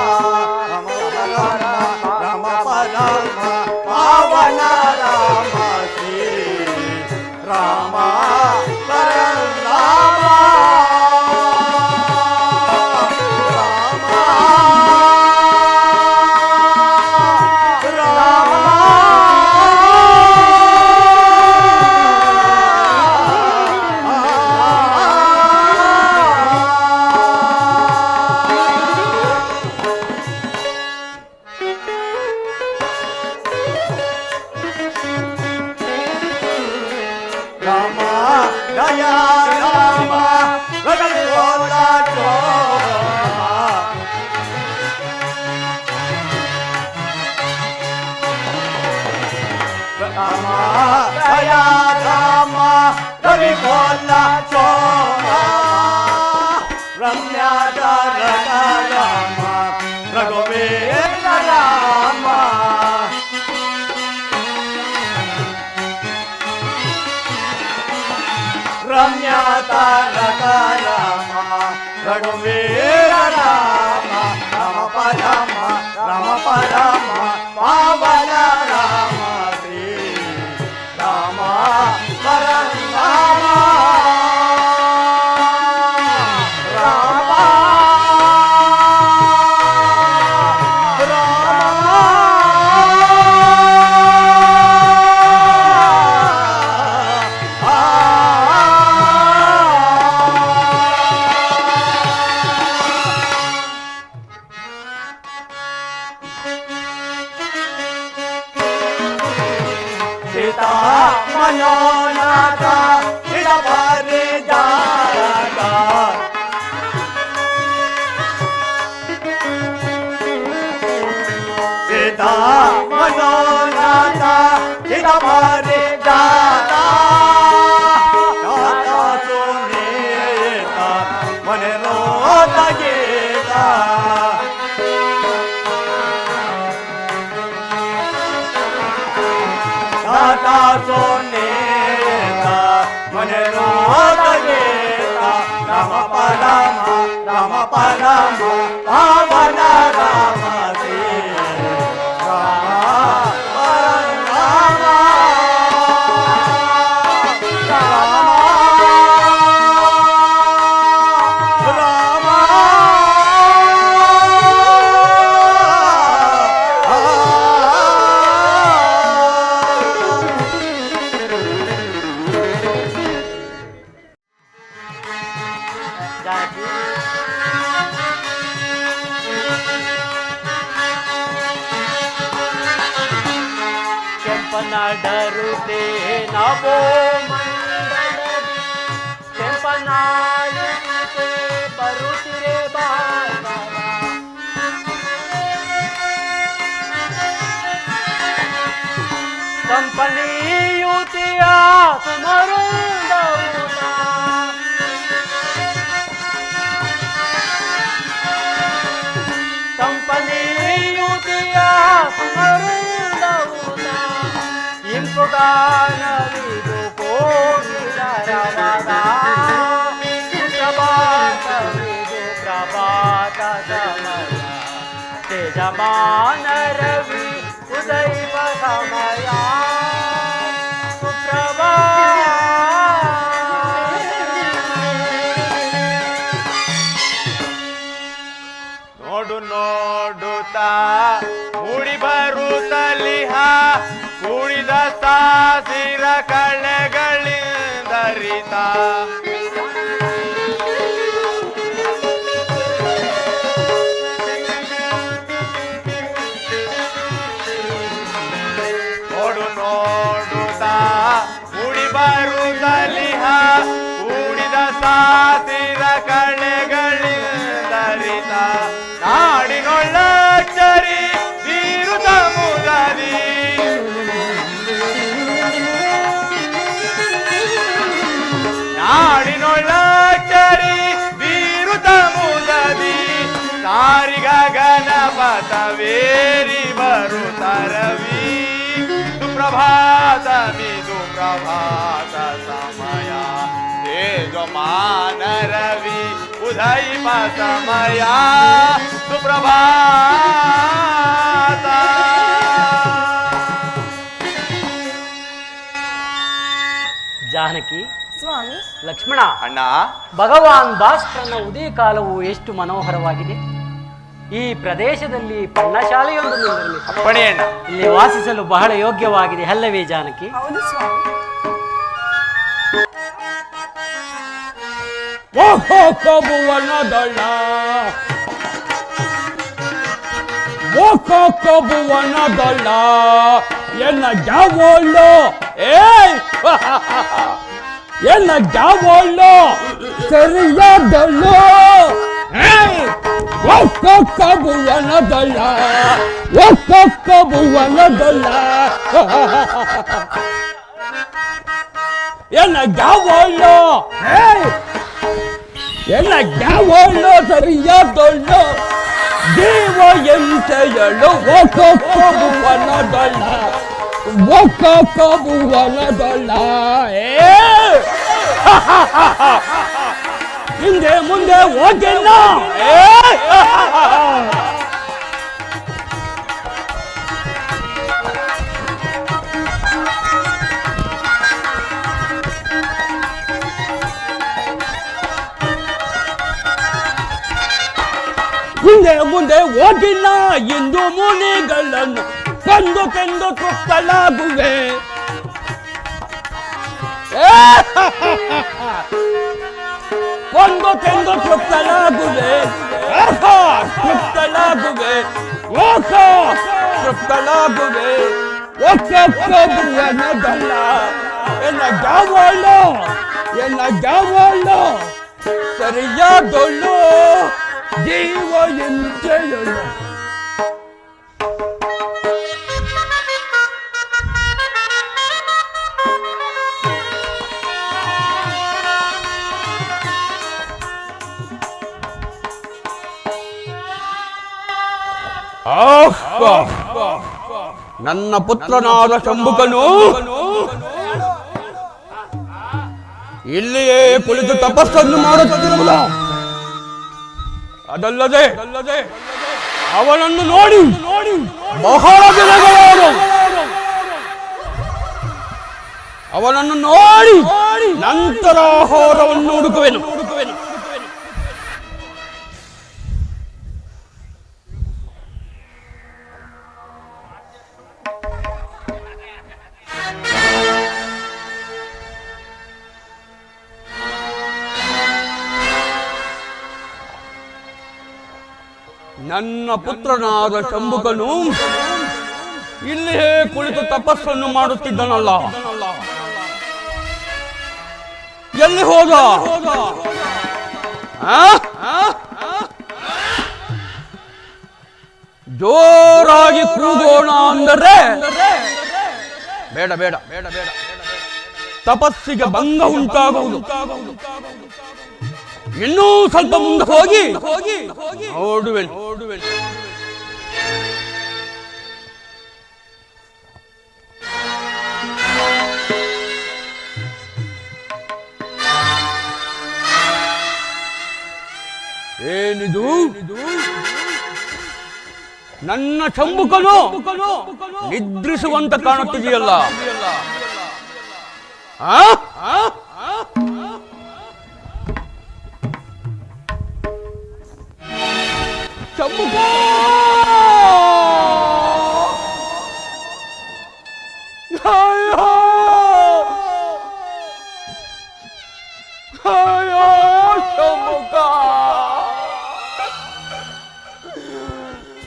ರಾಮ ಪರಮ ಪಾವನ ರಾಮ ಶ್ರೀ ರಾಮ ಪರಮ ರಘುವೀರ ರಾಮ ರಾಮ ಪರಮ ರಾಮ ಪರಮ ಪಾವನ ರಾಮ ಶ್ರೀ ರಾಮ ಪರಮ ಮನೋನಾಥ ಇಡಬಾರಿ ಜಾಗ ಸೀತಾ ಮನೋನಾಥ ಇಡಬಾರಿ ಜಾಗ ಸೋನೇತ ಮನೆ ರೋದಗೇತ ಸೋನೇತ ಮನೆ ರೋದಗೇತ ರಾಮ ಪರಮ ರಾಮ ಪರಮ ಪಾವನ ರಾಮ ಶ್ರೀ ರಾಮ ಪರಮ ರಾಮ ರಾಮ ಜಾನಕಿ ಕೆಂಪನಾಡರುತೆ ನವೋ ಮಂಡಲದಿ ಕೆಂಪನಾಡುತ್ತೆ ಬರುತ್ತಿರೆ ಬಾಲವ ಕಂಪನಿಯುತಿಯ ಸುಮರುಂದೌತ ಕಂಪನಿಯುತಿಯ ಸುಮರುಂದೌತ ಇಂಪುಗಾನವಿದು ಕೋಗಿಲರವದ ಪ್ರಭಾತವಿದು ಪ್ರಭಾತ ಸಮಯ ತೇಜಮಾನ ರವಿ ಉದೈವ ಸಮಯ ನೋಡು ನೋಡುತ್ತಾ ಮೂಡಿ ಬರುತ್ತಲಿಹ ಕುಳಿದ ಸಾಸಿರ ಕಳೆಗಳಿಂದರಿತ ನೋಡು ನೋಡುತ್ತಾ ಮೂಡಿ ಬರುತ್ತಲಿಹ ಕೂಡಿದ ಸಾಸಿರ ಕಳೆಗಳಿಂದರಿತ ನಾಡಿನೊಳ್ಳಚ್ಚರಿ ಬೀರುತ ಮುದದಿ ನಾಡಿನೊಳ್ಳಚ್ಚರಿ ಬೀರುತ ಮುದದಿ ತಾರಿಗ ಗಣಪತವೇರಿ ಬರುತ್ತರವಿ ಸುಪ್ರಭಾತ ಮಿದು ಪ್ರಭಾತ ಸಮಯ ತೇಜಮಾನ ರವಿ ಉದೈವ ಸಮಯ ಸುಪ್ರಭಾತ ಜಾನಕಿ ಸ್ವಾಮಿ ಲಕ್ಷ್ಮಣ ಅಣ್ಣ ಭಗವಾನ್ ಭಾಸ್ಕರನ ಉದಯ ಕಾಲವು ಎಷ್ಟು ಮನೋಹರವಾಗಿದೆ. ಈ ಪ್ರದೇಶದಲ್ಲಿ ಪರ್ಣಶಾಲೆಯೊಂದು ನಿರ್ಮಿಸಿ ಅಪ್ಪಣೆ ಅಣ್ಣ. ಇಲ್ಲಿ ವಾಸಿಸಲು ಬಹಳ ಯೋಗ್ಯವಾಗಿದೆ ಅಲ್ಲವೇ ಜಾನಕಿ? ಹೌದು ಸ್ವಾಮಿ. ಕಬುವನದಳ ಕಬುವನದಳ ಎನ್ನ ಜಾವೋಳು ಎನ್ನ ಜಾವೋಳು ಸರಿಯಾದಳು ಕಬುವನದಳ ಕಬುವನದಳ ಎನ್ನ ಜಾವೋಳು ಎಲ್ಲ ಯಾವಳು ಸರಿಯಾದೊಳ್ಳು ಜೀವ ಎಂತೆಯಳು ಕಬುವನದೊಳ್ಳ ಕಬುವನದೊಳ್ಳ ಹಿಂದೆ ಮುಂದೆ ಹೋಗಿಲ್ಲ ಮುಂದೆ ಮುಂದೆ ಹೋಗಿಲ್ಲ ಇಂದು ಮುನಿಗಳನ್ನು ಕಂದು ತೆಂದು ತೃಪ್ತಲಾಗುವೆ ಕೊಂದು ತೆಂದು ತೃಪ್ತಲಾಗುವೆ ತೃಪ್ತಲಾಗುವೆ ತೃಪ್ತಲಾಗುವೆ ಕಬುವನದಲ್ಲ ಎನ್ನ ಜಾವಳು ಸರಿಯಾದೊಳ್ಳು ಜೀವ ಎಂತೆಯಳು ನನ್ನ ಪುತ್ರನಾದ ಶಂಭುಕನು ಇಲ್ಲಿಯೇ ಕುಳಿತು ತಪಸ್ಸನ್ನು ಮಾಡುತ್ತಿರುವುದು. ಅದಲ್ಲದೆ ಅವನನ್ನು ನೋಡಿ ಬಹಳ ದಿನಗಳಾದವು. ಅವನನ್ನು ನೋಡಿ ನಂತರ ಆಹಾರವನ್ನು ಹುಡುಕುವೆನು. ನನ್ನ ಪುತ್ರನಾದ ಶಂಭುಕನು ಇಲ್ಲಿಯೇ ಕುಳಿತು ತಪಸ್ಸನ್ನು ಮಾಡುತ್ತಿದ್ದನಲ್ಲ, ಎಲ್ಲಿ ಹೋದ? ಜೋರಾಗಿ ಕೂಗೋಣ ಅಂದರೆ ಬೇಡ ಬೇಡ ಬೇಡ ಬೇಡ, ತಪಸ್ಸಿಗೆ ಭಂಗ ಉಂಟಾಗುವುದು. ಇನ್ನೂ ಸ್ವಲ್ಪ ಮುಂದೆ ಹೋಗಿ ನೋಡುವೆನು. ಏನಿದು? ನನ್ನ ಶಂಭುಕನು ನಿದ್ರಿಸುವಂತ ಕಾಣುತ್ತಿದೆಯಲ್ಲ. ಶಂಭುಕ,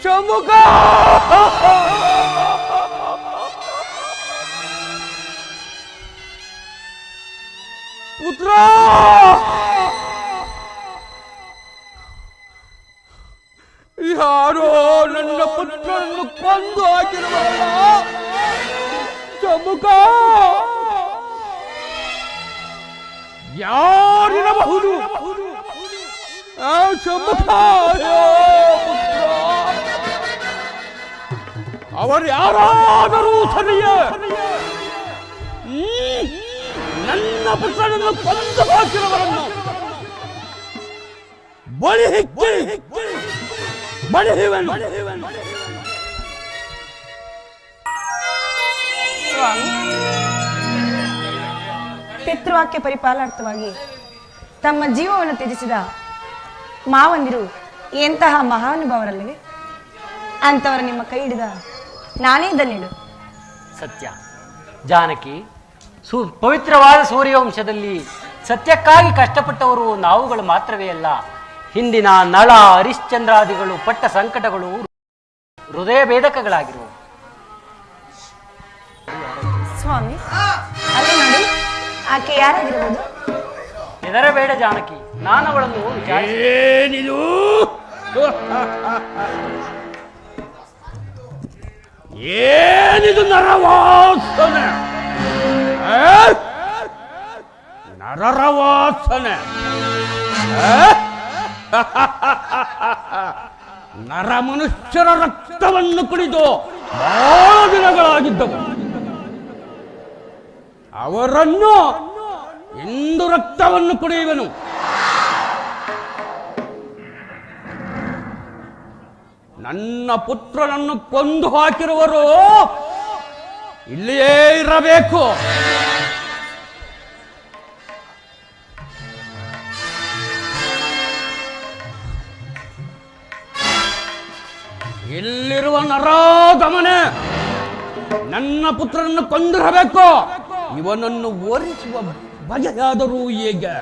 ಶಂಭುಕ, ಪುತ್ರ, ಯಾರೋ ನನ್ನ ಪುತ್ರನನ್ನು ಕೊಂದು ಹಾಕಿರುವಲ್ಲ. ಶಂಭುಕ, ಯಾರಿರಬಹುದು? ಶಂಭುಕ, ಅವರು ಯಾರಾದರೂ ಸರಿಯೇ, ನನ್ನ ಪುತ್ರನನ್ನು ಕೊಂದು ಹಾಕಿರುವರನ್ನು ಬಳಿ ಹಿಕ್ಕಿ ಬಳಿಹಿವನು. ಪಿತೃವಾಕ್ಯ ಪರಿಪಾಲನಾರ್ಥವಾಗಿ ತಮ್ಮ ಜೀವವನ್ನು ತ್ಯಜಿಸಿದ ಮಾವಂದಿರು ಎಂತಹ ಮಹಾನುಭಾವರಲ್ಲವೇ? ಅಂತವರ ನಿಮ್ಮ ಕೈ ಹಿಡಿದ ನಾನೇ ಧನ್ಯಳು. ಸತ್ಯ ಜಾನಕಿ, ಪವಿತ್ರವಾದ ಸೂರ್ಯವಂಶದಲ್ಲಿ ಸತ್ಯಕ್ಕಾಗಿ ಕಷ್ಟಪಟ್ಟವರು ನಾವುಗಳು ಮಾತ್ರವೇ ಅಲ್ಲ. ಹಿಂದಿನ ನಳ ಹರಿಶ್ಚಂದ್ರಾದಿಗಳು ಪಟ್ಟ ಸಂಕಟಗಳು ಹೃದಯ ಭೇದಕಗಳಾಗಿರುವು. ಸ್ವಾಮಿ, ಅಲ್ಲಿ ನೋಡಿ, ಆಕೆ ಯಾರಾಗಿರಬಹುದು? ಹೆದರಬೇಡ ಜಾನಕಿ, ನಾನು ಅವಳನ್ನು ಏನಿದು? ಏನಿದು ನರವಾಸನೆ? ನರವಾಸನೆ? ನರ ಮನುಷ್ಯರ ರಕ್ತವನ್ನು ಕುಡಿದು ಬಹಳ ದಿನಗಳಾಗಿದ್ದವು. ಅವರನ್ನು ಇಂದು ರಕ್ತವನ್ನು ಕುಡಿಯುವೆನು. ನನ್ನ ಪುತ್ರನನ್ನು ಕೊಂದು ಹಾಕಿರುವರು ಇಲ್ಲಿಯೇ ಇರಬೇಕು. ಇಲ್ಲಿರುವ ನರಾಧಮನೆ ನನ್ನ ಪುತ್ರನನ್ನು ಕೊಂದಿರಬೇಕು. ಇವನನ್ನು ಓರಿಸುವ ಬಗೆಯಾದರೂ ಹೇಗೆ?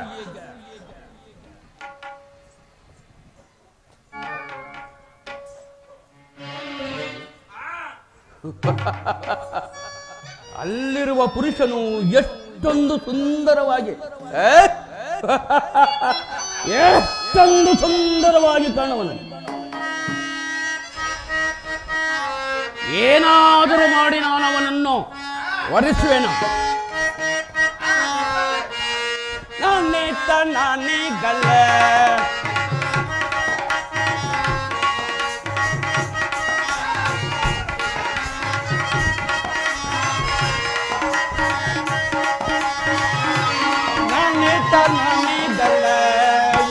ಅಲ್ಲಿರುವ ಪುರುಷನು ಎಷ್ಟೊಂದು ಸುಂದರವಾಗಿ ಎಷ್ಟೊಂದು ಸುಂದರವಾಗಿ ಕಾಣುವನು. ಏನಾದರೂ ಮಾಡಿ ನಾನು ಅವನನ್ನು ವರಿಸುವೆನು. ನಾನೇ ಗಲ್ಲೆ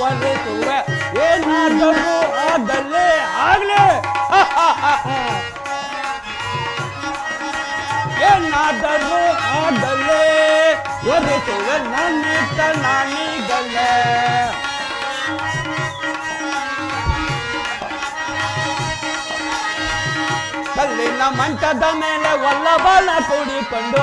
ಒಲಿಸುವೆ. ಏನಾದರೂ ಆಗಲೇ ಆಗ್ಲೇ ಏನಾದರೂ ಆಗಲೇ ಒಲಿಸುವೆ. ನಾನೀಗಲೇ ಕಲ್ಲಿನ ಮಂಚದ ಮೇಲೆ ವಲ್ಲಭನ ಕೂಡಿಕೊಂಡು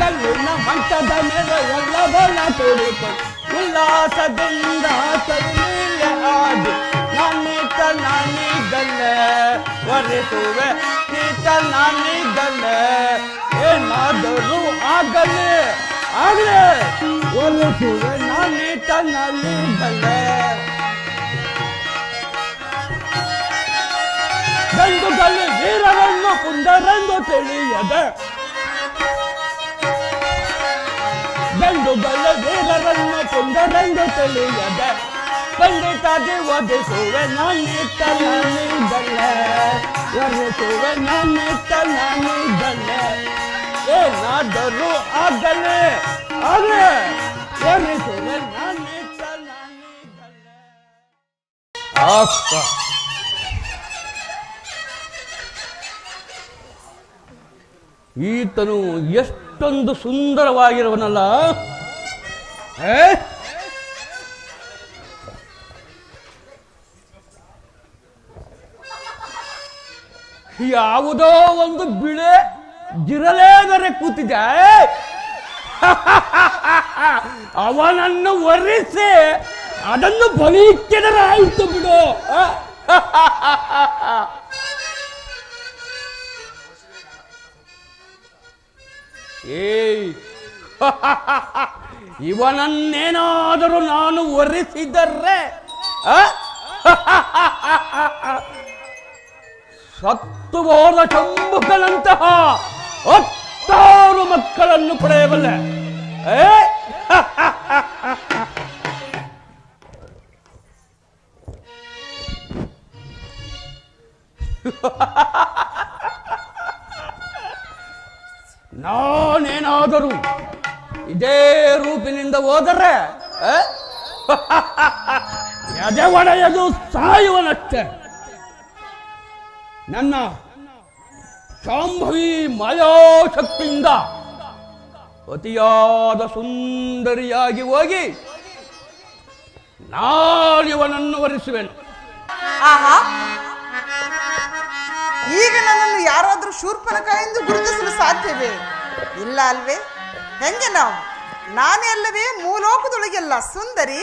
ಕಲ್ಲಿನ ಮಂಚದ ಮೇಲೆ ವಲ್ಲಭನ ಕೂಡಿಕೊಂಡು ಉಲ್ಲಾಸದಿಂದ ಸರಿಯ ಆಡಿ ನಾನೀತ ನಾನಿದ್ದಲ್ಲೇ ಒರೆಸುವೆ ನೀತ ನಾನಿದ್ದಲ್ಲೇ ಏನಾದರೂ ಆಗಲೇ ಆಗಲೇ ಒರೆಸುವೆ ನಾನೀತ ನಾನಿದ್ದಲ್ಲೇ ಗಂಡುಗಲ್ಲಿ ವೀರರನ್ನು ಕುಂದರೆಂದು ತಿಳಿಯದೆ ಗಂಡುಗಲ್ಲಿ ವೀರರನ್ನು ಕುಂದರೆಂದು ತಿಳಿಯದೆ ಖಂಡಿತಾಗಿ ಒದಿಸುವೆ ನಾನಿತ್ತ ನಾನಿದ್ದಲ್ಲೇ ಒರೆಸುವೆ ನಾನಿತ್ತ ನಾನಿದ್ದಲ್ಲೇ ಏನಾದರೂ ಆಗಲೇ ಆಗಲೇ ಒರೆಸುವೆ ನಾನಿತ್ತ ನಾನಿದ್ದಲ್ಲೇ. ಈತನು ಎಷ್ಟೊಂದು ಸುಂದರವಾಗಿರುವನಲ್ಲ. ಯಾವುದೋ ಒಂದು ಬಿಳೆ ಜಿರಲೇದರೆ ಕೂತಿದೆ. ಅವನನ್ನು ಒರೆಸಿ ಅದನ್ನು ಬಲಿಕ್ಕೆದರಾಯಿತು ಬಿಡು. ಇವನನ್ನೇನಾದರೂ ನಾನು ಒರೆಸಿದರೆ ಸತ್ತು ಹೋದ ಚಂಬುಕನಂತಹ 10 ಮಕ್ಕಳನ್ನು ಪಡೆಯಬಲ್ಲೆ. ನಾನೇನಾದರೂ ಇದೇ ರೂಪಿನಿಂದ ಹೋದರೆ ಎದೆ ಒಡೆಯದು ಸಾಯುವನಷ್ಟೇ. ನನ್ನ ಶಾಂಭವಿ ಮಾಯಾಶಕ್ತಿಯಿಂದ ಅತಿಯಾದ ಸುಂದರಿಯಾಗಿ ಹೋಗಿ ನಾನಿವನನ್ನು ವರಿಸುವೆನು. ಆಹಾ, ಈಗ ನನ್ನನ್ನು ಯಾರಾದ್ರೂ ಶೂರ್ಪನಖ ಎಂದು ಗುರುತಿಸಲು ಸಾಧ್ಯವೇ? ಇಲ್ಲ ಅಲ್ವೇ? ಹೆಂಗೆ ನಾನೇ ಅಲ್ಲವೇ ಮೂಲೋಕದೊಳಗೆಲ್ಲ ಸುಂದರಿ?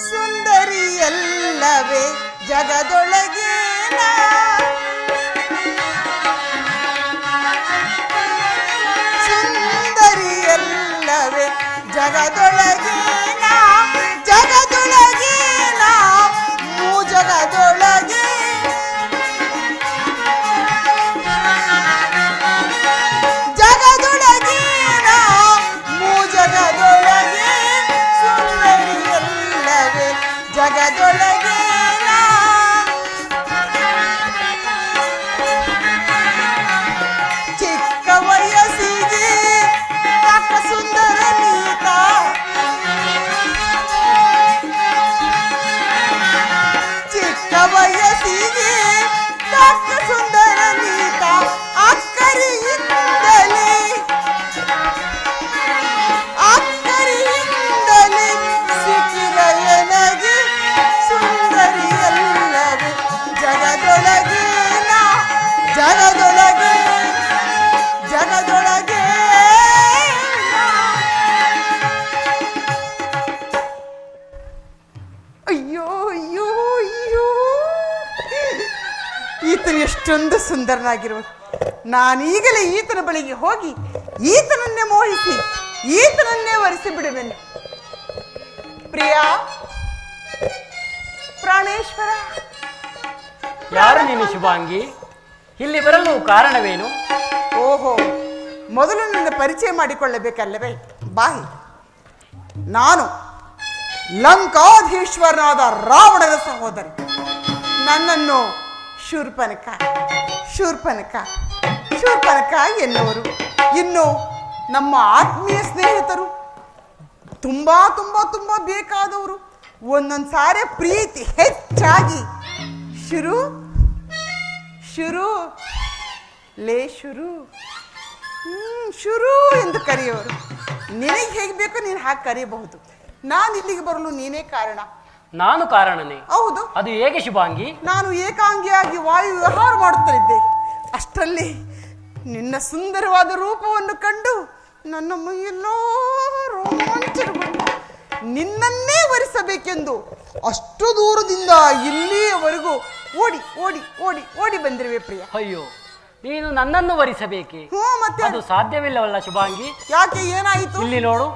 ಸುಂದರಿ ಅಲ್ಲವೇ ಜಗದೊಳಗೆ ಸುಂದರಿ ಅಲ್ಲವೇ ಜಗದೊಳಗೆ ಜಗದೊಳಗೆ ಜಗದೊಳಗೆ ಜಗದೊಳಗೆ ಜಗದೊಳಗೆ ಸುಂದರಿ ಅಲ್ಲವೇ ಜಗದೊಳಗೆ ಚಿಕ್ಕ ವಯಸ್ಸಿಗೆ ತಕ್ಕ ಸುಂದರ ನೀತ ಚಿಕ್ಕ ವಯಸ್ಸಿಗೆ ತಕ್ಕ ಸುಂದರ ನೀತ ಅಕ್ಕರಿಯಿಂದಲೇ ಸಿಕ್ಕಿದ ನನಗೆ ಸುಂದರಿ ಅಲ್ಲವೇ ಜಗದೊಳಗೆ ಜಗದೊಳಗೆ ಜಗದೊಳಗೆ ಅಯ್ಯೋ ಅಯ್ಯೋ ಅಯ್ಯೋ, ಈತನು ಎಷ್ಟೊಂದು ಸುಂದರನಾಗಿರುವ. ನಾನೀಗಲೇ ಈತನ ಬಳಿಗೆ ಹೋಗಿ ಈತನನ್ನೇ ಮೋಹಿಸಿ ಈತನನ್ನೇ ವರಿಸಿ ಬಿಡುವೆನು. ಪ್ರಿಯ ಪ್ರಾಣೇಶ್ವರ. ಯಾರು ನೀನು ಶುಭಾಂಗಿ? ಇಲ್ಲಿ ಬರಲು ಕಾರಣವೇನು? ಓಹೋ, ಮೊದಲು ನನ್ನ ಪರಿಚಯ ಮಾಡಿಕೊಳ್ಳಬೇಕಲ್ಲವೇ? ಬಾಹಿ, ನಾನು ಲಂಕಾಧೀಶ್ವರನಾದ ರಾವಣನ ಸಹೋದರಿ. ನನ್ನನ್ನು ಶೂರ್ಪನಖ ಶೂರ್ಪನಖ ಶೂರ್ಪನಖ ಎನ್ನುವರು. ಇನ್ನು ನಮ್ಮ ಆತ್ಮೀಯ ಸ್ನೇಹಿತರು, ತುಂಬಾ ತುಂಬಾ ತುಂಬಾ ಬೇಕಾದವರು, ಒಂದೊಂದು ಸಾರಿ ಪ್ರೀತಿ ಹೆಚ್ಚಾಗಿ ಶುರು ಶುರು ಲೇ ಶುರು ಶುರು ಎಂದು ಕರೆಯುವರು. ನಿನಗೆ ಹೇಗೆ ಬೇಕೋ ನೀನು ಹಾಗೆ ಕರೆಯಬಹುದು. ನಾನು ಇಲ್ಲಿಗೆ ಬರಲು ನೀನೇ ಕಾರಣ. ನಾನು ಕಾರಣನೇ? ಹೌದು. ಅದು ಹೇಗೆ ಶುಭಾಂಗಿ? ನಾನು ಏಕಾಂಗಿಯಾಗಿ ವಾಯು ವಿಹಾರ ಮಾಡುತ್ತಲಿದ್ದೆ. ಅಷ್ಟರಲ್ಲಿ ನಿನ್ನ ಸುಂದರವಾದ ರೂಪವನ್ನು ಕಂಡು ನನ್ನ ಮೈಯೆಲ್ಲೋ ರೋಮಾಂಚನಗೊಂಡು ನಿನ್ನನ್ನೇ ವರಿಸಬೇಕೆಂದು ಅಷ್ಟು ದೂರದಿಂದ ಇಲ್ಲಿಯವರೆಗೂ ಓಡಿ ಓಡಿ ಓಡಿ ಓಡಿ ಬಂದಿರುವೆ ಪ್ರಿಯ. ಅಯ್ಯೋ, ನೀನು ನನ್ನನ್ನು ವರಿಸಬೇಕೆ? ಮತ್ತೆ ಅದು ಸಾಧ್ಯವಿಲ್ಲವಲ್ಲ ಶುಭಾಂಗಿ. ಯಾಕೆ, ಏನಾಯಿತು? ಇಲ್ಲಿ ನೋಡು,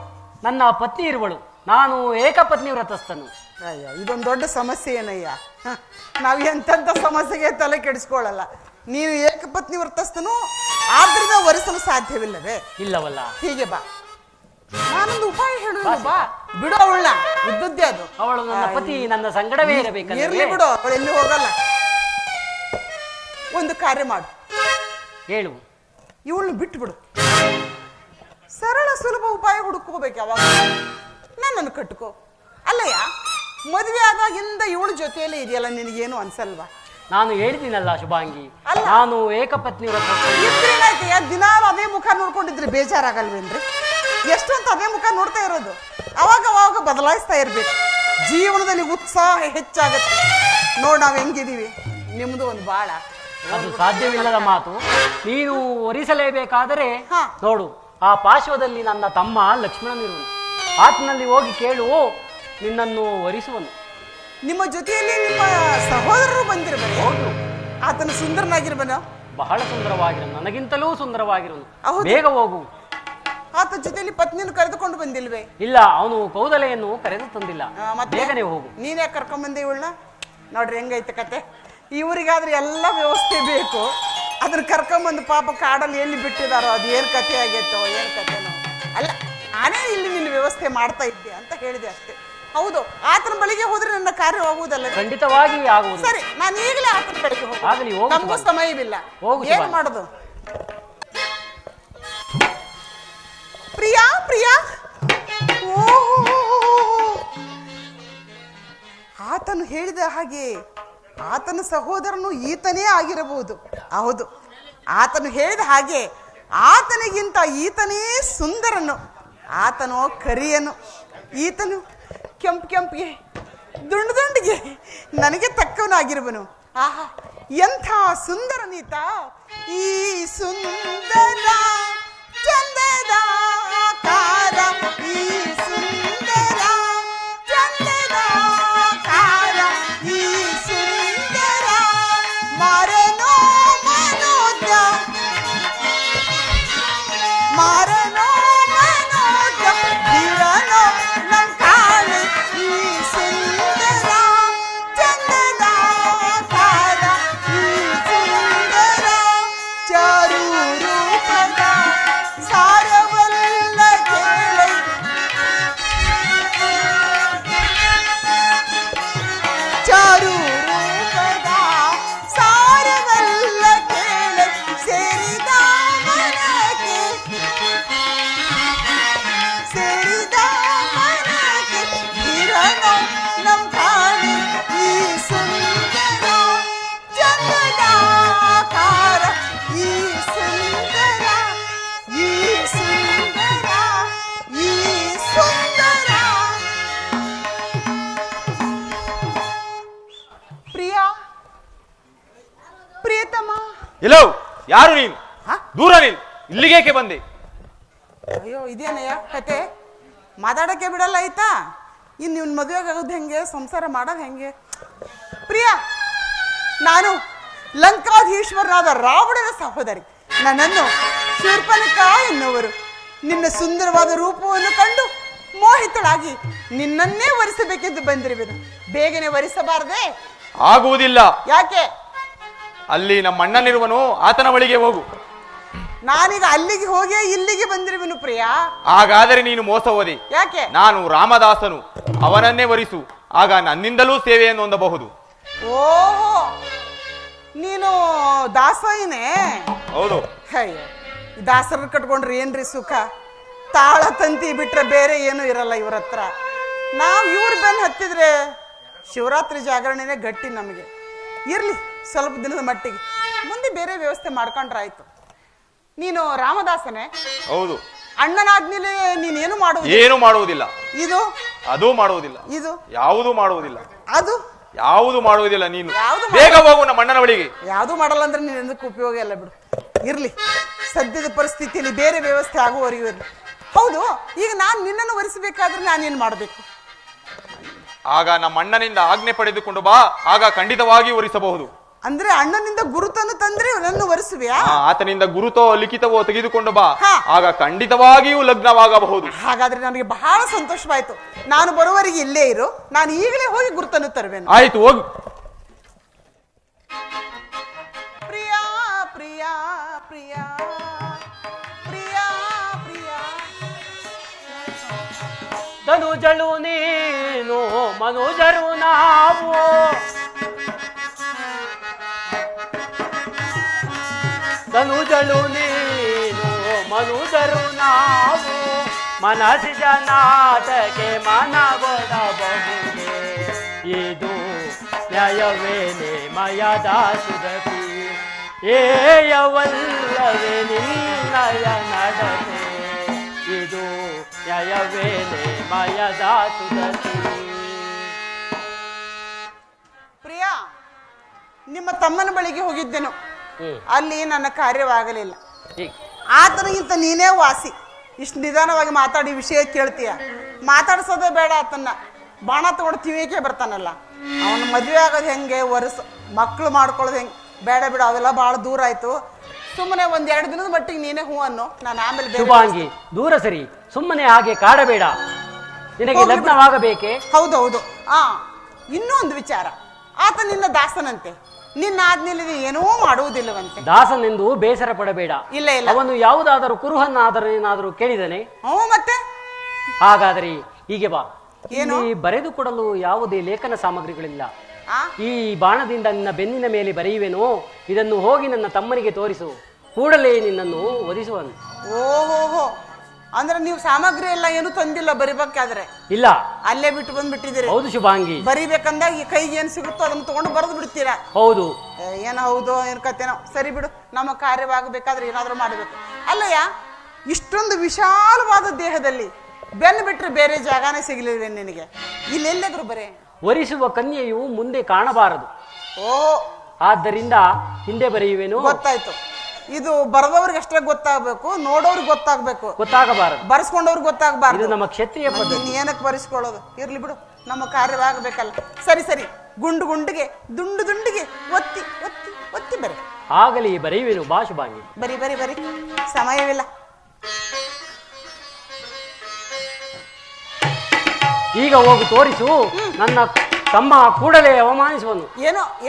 ನನ್ನ ಪತ್ನಿ ಇರುವಳು, ನಾನು ಏಕಪತ್ನಿ ವ್ರತಸ್ಥನು. ಅಯ್ಯ, ಇದೊಂದು ದೊಡ್ಡ ಸಮಸ್ಯೆ ಏನಯ್ಯ. ನಾವು ಎಂತೆಂಥ ಸಮಸ್ಯೆಗೆ ತಲೆ ಕೆಡಿಸ್ಕೊಳ್ಳಲ್ಲ. ನೀನು ಏಕಪತ್ನಿ ವ್ರತಸ್ಥನು, ಆದ್ರಿಂದ ವರಿಸಲು ಸಾಧ್ಯವಿಲ್ಲವೇ? ಇಲ್ಲವಲ್ಲ. ಹೀಗೆ ಬಾ, ನಾನೊಂದು ಉಪಾಯ ಹೇಳುವುದು. ಬಾ, ಬಿಡು ಅವಳನ್ನ, ಇದ್ದದ್ದೇ ಅದು. ಅವಳು ನನ್ನ ಪತಿ, ನನ್ನ ಸಂಗಡವೇ ಇರಬೇಕಲ್ಲ. ಇರ್ಲಿ ಬಿಡು, ಅವಳು ಎಲ್ಲಿ ಹೋಗಲ್ಲ. ಒಂದು ಕಾರ್ಯ ಮಾಡು, ಹೇಳು. ಇವಳನ್ನ ಬಿಟ್ಟು ಬಿಡು. ಸರಳ ಸುಲಭ ಉಪಾಯ ಹುಡುಕೋಬೇಕು. ಯಾವಾಗ ನನ್ನನ್ನು ಕಟ್ಕೋ. ಅಲ್ಲಯ್ಯ, ಮದುವೆ ಆದಾಗಿಂದ ಇವಳ ಜೊತೆಯಲ್ಲೇ ಇದೆಯಲ್ಲ, ನಿನಗೇನು ಅನ್ಸಲ್ವಾ? ನಾನು ಹೇಳಿದ್ದೀನಲ್ಲ ಶುಭಾಂಗಿ, ಅಲ್ಲ. ನಾನು ಏಕಪತ್ನಿ ಇದ್ರೇನಾಯ್ತಯ್ಯ, ದಿನ ಅದೇ ಮುಖ ನೋಡ್ಕೊಂಡಿದ್ರೆ ಬೇಜಾರಾಗಲ್ವೇನ್ರಿ? ಎಷ್ಟು ಅಂತ ಅದೇ ಮುಖ ನೋಡ್ತಾ ಇರೋದು. ಅವಾಗ ಅವಾಗ ಬದಲಾಯಿಸ್ತಾ ಇರ್ಬೇಕು. ಜೀವನದಲ್ಲಿ ಉತ್ಸಾಹ ಹೆಚ್ಚಾಗತ್ತೆ. ನೋಡ್ ನಾವ್ ಹೆಂಗಿದೀವಿ, ನಿಮ್ದು ಒಂದು ಬಾಳ. ಅದು ಸಾಧ್ಯವಿಲ್ಲದ ಮಾತು. ನೀನು ವರಿಸಲೇಬೇಕಾದರೆ ಹಾ. ನೋಡು, ಆ ಪಾರ್ಶ್ವದಲ್ಲಿ ನನ್ನ ತಮ್ಮ ಲಕ್ಷ್ಮಣನಿರುವನು. ಆತನಲ್ಲಿ ಹೋಗಿ ಕೇಳು, ನಿನ್ನನ್ನು ವರಿಸುವನು. ನಿಮ್ಮ ಜೊತೆಯಲ್ಲಿ ನಿಮ್ಮ ಸಹೋದರರು ಬಂದಿರಬೇಕು. ಹೌದು, ಆತನ ಸುಂದರನಾಗಿರ್ಬನ, ಬಹಳ ಸುಂದರವಾಗಿರು, ನನಗಿಂತಲೂ ಸುಂದರವಾಗಿರುವನು. ಹೌದು. ಬೇಗ ಹೋಗು. ಆತ ಜೊತೆಯಲ್ಲಿ ಪತ್ನಿಯನ್ನು ಕರೆದುಕೊಂಡು ಬಂದಿಲ್ವೇ? ಇಲ್ಲ, ಅವನು ಕೌದಲೆಯನ್ನು ಕರೆದು ತಂದಿಲ್ಲ. ಮತ್ತೆ ಬೇಗನೆ ಹೋಗು. ನೀನೇ ಕರ್ಕೊಂಬಂದೆ ಇವಳನ್ನ. ನೋಡ್ರಿ ಹೆಂಗೈತೆ ಕತೆ. ಇವರಿಗಾದ್ರೆ ಎಲ್ಲ ವ್ಯವಸ್ಥೆ ಬೇಕು, ಅದನ್ನ ಕರ್ಕೊಂಬಂದು ಪಾಪ ಕಾಡಲ್ಲಿ ಎಲ್ಲಿ ಬಿಟ್ಟಿದಾರೋ, ಅದು ಏನ್ ಕತೆ ಆಗೈತೋ, ಏನ್ ಕತೆನೋ. ಅಲ್ಲ, ನಾನೇ ಇಲ್ಲಿ ನಿನ್ನ ವ್ಯವಸ್ಥೆ ಮಾಡ್ತಾ ಇದ್ದೆ ಅಂತ ಹೇಳಿದೆ ಅಷ್ಟೇ. ಹೌದು, ಆತನ ಬಳಿಗೆ ಹೋದ್ರೆ ನನ್ನ ಕಾರ್ಯವಾಗುವುದಲ್ಲ. ಖಂಡಿತವಾಗಿ ಆಗುವುದು. ಸರಿ, ನಾನು ಈಗಲೇ ಆತನ ಬಳಿಗೆ ಆಗಲಿ, ಹೋಗು. ನಮಗೂ ಸಮಯವಿಲ್ಲ. ಹೋಗು ಏನ್ ಶಿವ. ಮಾಡೋದು? ಪ್ರಿಯಾ, ಪ್ರಿಯಾ, ಆತನು ಹೇಳಿದ ಹಾಗೆ ಆತನ ಸಹೋದರನು ಈತನೇ ಆಗಿರಬಹುದು. ಹೌದು, ಆತನು ಹೇಳಿದ ಹಾಗೆ ಆತನಿಗಿಂತ ಈತನೇ ಸುಂದರನು. ಆತನು ಕರಿಯನು, ಈತನು ಕೆಂಪಿಗೆ ದುಂಡಿಗೆ ನನಗೆ ತಕ್ಕವನಾಗಿರುವನು. ಆಹಾ, ಎಂಥ ಸುಂದರ ನೀತ! ಈ ಸುಂದರ ಚಂದದ ಕಾರ, ಈ ಸುಂದರ ಚಂದದ ಕಾರ, ಈ ಸುಂದರ ಮಾರನೋ ಮನೋಜ, ಮಾರನೋ ಮನೋಜ ಧೀರನೋ ಲಂಕಾಳೆ, ಈ ಸುಂದರ ಚಂದದ ಕಾರ, ಈ ಸುಂದರ ಚಾರು ರೂಪದ ಸಾರವಲ್ಲ ಕೇಳೆ, ಚಾರು ರೂಪದ ಸಾರವಲ್ಲ ಕೇಳೆ, ಸೇರಿದ ಮನಕ್ಕೆ, ಸೇರಿದ ಮನಕ್ಕೆ ಧೀರನೋ ನಮ್ ಕಾಣೆ, ಈ ಸುಂದರ ಚಂದದ ಕಾರ, ಈ ಸುಂದರ, ಈ ಸುಂದರ, ಈ ಸುಂದರ. ಪ್ರಿಯಾ, ಪ್ರಿಯತಮ. ಎಲ್ಲೋ, ಯಾರು ನೀನು? ಹಾ? ದೂರ ನೀನು, ಇಲ್ಲಿಗೇಕೆ ಬಂದೆ? ಅಯ್ಯೋ, ಇದೇನಯ್ಯ ಕತೆ? ಮಾತಾಡಕ್ಕೆ ಬಿಡಲ್ಲ ಆಯ್ತಾ? ಇನ್ನು ಇವ್ನ ಮದುವೆ ಆಗೋದು ಹೆಂಗೆ, ಸಂಸಾರ ಮಾಡೋದು ಹೆಂಗೆ? ಪ್ರಿಯ, ನಾನು ಲಂಕಾಧೀಶ್ವರನಾದ ರಾವಣನ ಸಹೋದರಿ. ನನ್ನನ್ನು ಶೂರ್ಪನಖ ಎನ್ನುವರು. ನಿನ್ನ ಸುಂದರವಾದ ರೂಪವನ್ನು ಕಂಡು ಮೋಹಿತಳಾಗಿ ನಿನ್ನನ್ನೇ ವರಿಸಬೇಕೆಂದು ಬಂದಿರುವೆನು. ಬೇಗನೆ ವರಿಸಬಾರದೆ? ಆಗುವುದಿಲ್ಲ. ಯಾಕೆ? ಅಲ್ಲಿ ನಮ್ಮ ಅಣ್ಣನಿರುವನು, ಆತನ ಬಳಿಗೆ ಹೋಗು. ನಾನೀಗ ಅಲ್ಲಿಗೆ ಹೋಗಿ ಇಲ್ಲಿಗೆ ಬಂದಿರುವೆನು ಪ್ರಿಯಾ. ಹಾಗಾದರೆ ನೀನು ಮೋಸ ಹೋದೆ. ಯಾಕೆ? ನಾನು ರಾಮದಾಸನು, ಅವನನ್ನೇ ವರಿಸು, ಆಗ ನನ್ನಿಂದಲೂ ಸೇವೆಯನ್ನು ಹೊಂದಬಹುದು. ಓಹೋ, ನೀನು ದಾಸಯ್ಯನೇ? ಹೌದು. ಅಯ್ಯೋ, ದಾಸರ ಕಟ್ಕೊಂಡ್ರೆ ಏನ್ರಿ ಸುಖ? ತಾಳ ತಂತಿ ಬಿಟ್ರೆ ಬೇರೆ ಏನು ಇರಲ್ಲ ಇವ್ರ ಹತ್ರ. ನಾವು ಇವ್ರ ಬೆನ್ನು ಹತ್ತಿದ್ರೆ ಶಿವರಾತ್ರಿ ಜಾಗರಣೆನೇ ಗಟ್ಟಿ ನಮಗೆ. ಇರ್ಲಿ, ಸ್ವಲ್ಪ ದಿನದ ಮಟ್ಟಿಗೆ, ಮುಂದೆ ಬೇರೆ ವ್ಯವಸ್ಥೆ ಮಾಡ್ಕೊಂಡ್ರಾಯ್ತು. ನೀನು ರಾಮದಾಸನೇ? ಹೌದು. ಅಣ್ಣನಾದ್ಮೇಲೆ ನೀನೇನು ಮಾಡುವುದು? ಏನು ಮಾಡುವುದಿಲ್ಲ. ಇದು ಅದು ಮಾಡುವುದಿಲ್ಲ. ಇದು ಯಾವುದು ಮಾಡುವುದಿಲ್ಲ. ಅದು ಯಾವುದು ಮಾಡುವುದಿಲ್ಲ. ನೀನು ಯಾವುದು ಬೇಗ ಹೋಗು ನಮ್ಮ ಅಣ್ಣನ ಬಳಿಗೆ. ಯಾವುದು ಮಾಡಲ್ಲ ಅಂದ್ರೆ ನೀನು ಎಂದಕ್ಕೆ ಉಪಯೋಗ ಇಲ್ಲ ಬಿಡು. ಇರ್ಲಿ, ಸದ್ಯದ ಪರಿಸ್ಥಿತಿಯಲ್ಲಿ ಬೇರೆ ವ್ಯವಸ್ಥೆ ಆಗುವವರೆಗೂ ಇರ್ಲಿ. ಹೌದು, ಈಗ ನಾನು ನಿನ್ನನ್ನು ವರಿಸಬೇಕಾದ್ರೆ ನಾನೇನು ಮಾಡಬೇಕು? ಆಗ ನಮ್ಮ ಅಣ್ಣನಿಂದ ಆಜ್ಞೆ ಪಡೆದುಕೊಂಡು ಬಾ, ಆಗ ಖಂಡಿತವಾಗಿ ಒರಿಸಬಹುದು. ಅಂದ್ರೆ ಅಣ್ಣನಿಂದ ಗುರುತನ್ನು ತಂದ್ರೆ ನನ್ನ ಒರೆಸುವೆಯಾ? ಆತನಿಂದ ಗುರುತೋ ಲಿಖಿತವೋ ತೆಗೆದುಕೊಂಡು ಬಾ, ಹಾ. ಆಗ ಖಂಡಿತವಾಗಿಯೂ ಲಗ್ನವಾಗಬಹುದು. ಹಾಗಾದ್ರೆ ನನಗೆ ಬಹಳ ಸಂತೋಷವಾಯ್ತು. ನಾನು ಬರುವವರೆಗೆ ಇಲ್ಲೇ ಇರು, ನಾನು ಈಗಲೇ ಹೋಗಿ ಗುರುತನ್ನು ತರುವೆನು. ಆಯ್ತು, ಹೋಗು. ಪ್ರಿಯಾ ಪ್ರಿಯಾ ಪ್ರಿಯಾ ಪ್ರಿಯಾ ಪ್ರಿಯಾ ಧನುಜಳು ನೀನು ಮನುಜರು ನಾವು, ಧನುಜಳು ನೀನು ಮನುಜರು ನಾವು, ಮನಸಿ ಜನಾಟಕ್ಕೆ ಮನಗೊಡಬಹುದೇ, ಇದು ನ್ಯಾಯವೇನೆ ಮಯದ ಸುರತಿ, ಏಯವಲ್ಲವೇ ನಿನ್ನಯ ನಡತೆ, ಇದು ನ್ಯಾಯವೇನೆ ಮಯದ ಸುರತಿ. ಪ್ರಿಯಾ, ನಿಮ್ಮ ತಮ್ಮನ ಬಳಿಗೆ ಹೋಗಿದ್ದೆನು, ಅಲ್ಲಿ ನನ್ನ ಕಾರ್ಯವಾಗಲಿಲ್ಲ. ಆತನಿಗಿಂತ ನೀನೇ ವಾಸಿ. ಇಷ್ಟು ನಿಧಾನವಾಗಿ ಮಾತಾಡಿ ವಿಷಯ ಕೇಳ್ತೀಯ? ಮಾತಾಡ್ಸೋದೇ ಬೇಡ. ಆತನ್ನ ಬಾಣ ತಗೊಂಡು ತಿವಿಯಕ್ಕೆ ಬರ್ತಾನಲ್ಲ, ಅವನ ಮದುವೆ ಆಗೋದು ಹೆಂಗೆ, ಮಕ್ಕಳು ಮಾಡ್ಕೊಳ್ಳೋದು ಹೆಂಗೆ? ಬೇಡ ಬಿಡು, ಅವೆಲ್ಲ ಬಹಳ ದೂರ ಆಯ್ತು. ಸುಮ್ಮನೆ 1-2 ದಿನದ ಮಟ್ಟಿಗೆ ನೀನೇ ಹೂ ಅನ್ನು, ನಾನು ಆಮೇಲೆ ಶುಭಾಂಗಿ ದೂರ ಸರಿ, ಸುಮ್ಮನೆ ಹಾಗೆ ಕಾಡಬೇಡ. ನಿನಗೆ ಲಗ್ನವಾಗಬೇಕೆ? ಹೌದೌದು. ಇನ್ನೂ ಒಂದು ವಿಚಾರ, ಆತ ನಿನ್ನ ದಾಸನಂತೆ, ನಿನ್ನ ಆದ್ಮೇಲೆ ಏನೂ ಮಾಡುವುದಿಲ್ಲವಂತೆ. ದಾಸನೆಂದು ಬೇಸರ ಪಡಬೇಡ. ಇಲ್ಲ ಇಲ್ಲ, ಅವನು ಯಾವುದಾದರೂ ಕುರುಹನ್ನಾದರೂ ಏನಾದರೂ ಕೇಳಿದನೆ? ಮತ್ತೆ ಹಾಗಾದರೆ ಹೀಗೆ ಬಾ, ಏನು ಇಲ್ಲಿ ಬರೆದುಕೊಡಲು ಯಾವುದೇ ಲೇಖನ ಸಾಮಗ್ರಿಗಳಿಲ್ಲ. ಈ ಬಾಣದಿಂದ ನಿನ್ನ ಬೆನ್ನಿನ ಮೇಲೆ ಬರೆಯುವೆನೋ, ಇದನ್ನು ಹೋಗಿ ನನ್ನ ತಮ್ಮನಿಗೆ ತೋರಿಸು, ಕೂಡಲೇ ನಿನ್ನನ್ನು ವಧಿಸುವನು. ಓಹೋ, ಅಂದ್ರೆ ನೀವು ಸಾಮಗ್ರಿ ಎಲ್ಲ ಏನು ತಂದಿಲ್ಲ ಬರಿಬೇಕಾದ್ರೆ? ಇಲ್ಲ, ಅಲ್ಲೇ ಬಿಟ್ಟು ಬಂದ್ಬಿಟ್ಟಿದ್ದೀರಿ. ಹೌದು ಶುಭಾಂಗಿ. ಬರಿಬೇಕಂದಾಗ ಈ ಕೈಗೆ ಏನ್ ಸಿಗುತ್ತೋ ಅದನ್ನ ತಗೊಂಡು ಬರೆದು ಬಿಡ್ತೀರಾ? ಹೌದು. ಏನ ಹೌದು ಏನ್ ಕತ್ತೇನೋ. ಸರಿ ಬಿಡು, ನಮ್ಮ ಕಾರ್ಯವಾಗಬೇಕಾದ್ರೆ ಏನಾದ್ರೂ ಮಾಡಬೇಕು. ಅಲ್ಲಯ್ಯ, ಇಷ್ಟೊಂದು ವಿಶಾಲವಾದ ದೇಹದಲ್ಲಿ ಬೆನ್ನು ಬಿಟ್ರೆ ಬೇರೆ ಜಾಗನೇ ಸಿಗಲಿಲ್ವೇ ನಿನಗೆ? ಇಲ್ಲೆಲ್ಲಾದ್ರೂ ಬರೇ ವರಿಸುವ ಕನ್ಯೆಯು ಮುಂದೆ ಕಾಣಬಾರದು. ಆದ್ದರಿಂದ ಹಿಂದೆ ಬರೆಯುವೆನು. ಗೊತ್ತಾಯ್ತು. ಇದು ಬರೆದವ್ರಿಗೆ ಅಷ್ಟೇ ಗೊತ್ತಾಗ್ಬೇಕು, ನೋಡೋರ್ಗೆ ಗೊತ್ತಾಗ್ಬೇಕು, ಗೊತ್ತಾಗಬಾರದು. ಬರ್ಸ್ಕೊಂಡವ್ರಿಗೆ ಗೊತ್ತಾಗಬಾರ್ದು. ಇದು ನಮ್ಮ ಕ್ಷತ್ರಿಯ ಪದ್ಧತಿ. ಏನಕ್ಕೆ ಬರೆಸ್ಕೊಳ್ಳೋದು? ಇರ್ಲಿ ಬಿಡು, ನಮ್ಮ ಕಾರ್ಯವಾಗಬೇಕಲ್ಲ. ಸರಿ, ಗುಂಡು ಗುಂಡಿಗೆ, ದುಂಡು ದುಂಡಿಗೆ ಒತ್ತಿ ಒತ್ತಿ ಒತ್ತಿ ಬರಿ. ಆಗಲಿ, ಬರೆಯುವೆನು. ಬಾ ಶುಭಾಂಗಿ. ಬರಿ, ಸಮಯವಿಲ್ಲ. ಈಗ ಹೋಗಿ ತೋರಿಸು. ನನ್ನ ತಮ್ಮ ಕೂಡಲೇ ಅವಮಾನಿಸುವನು.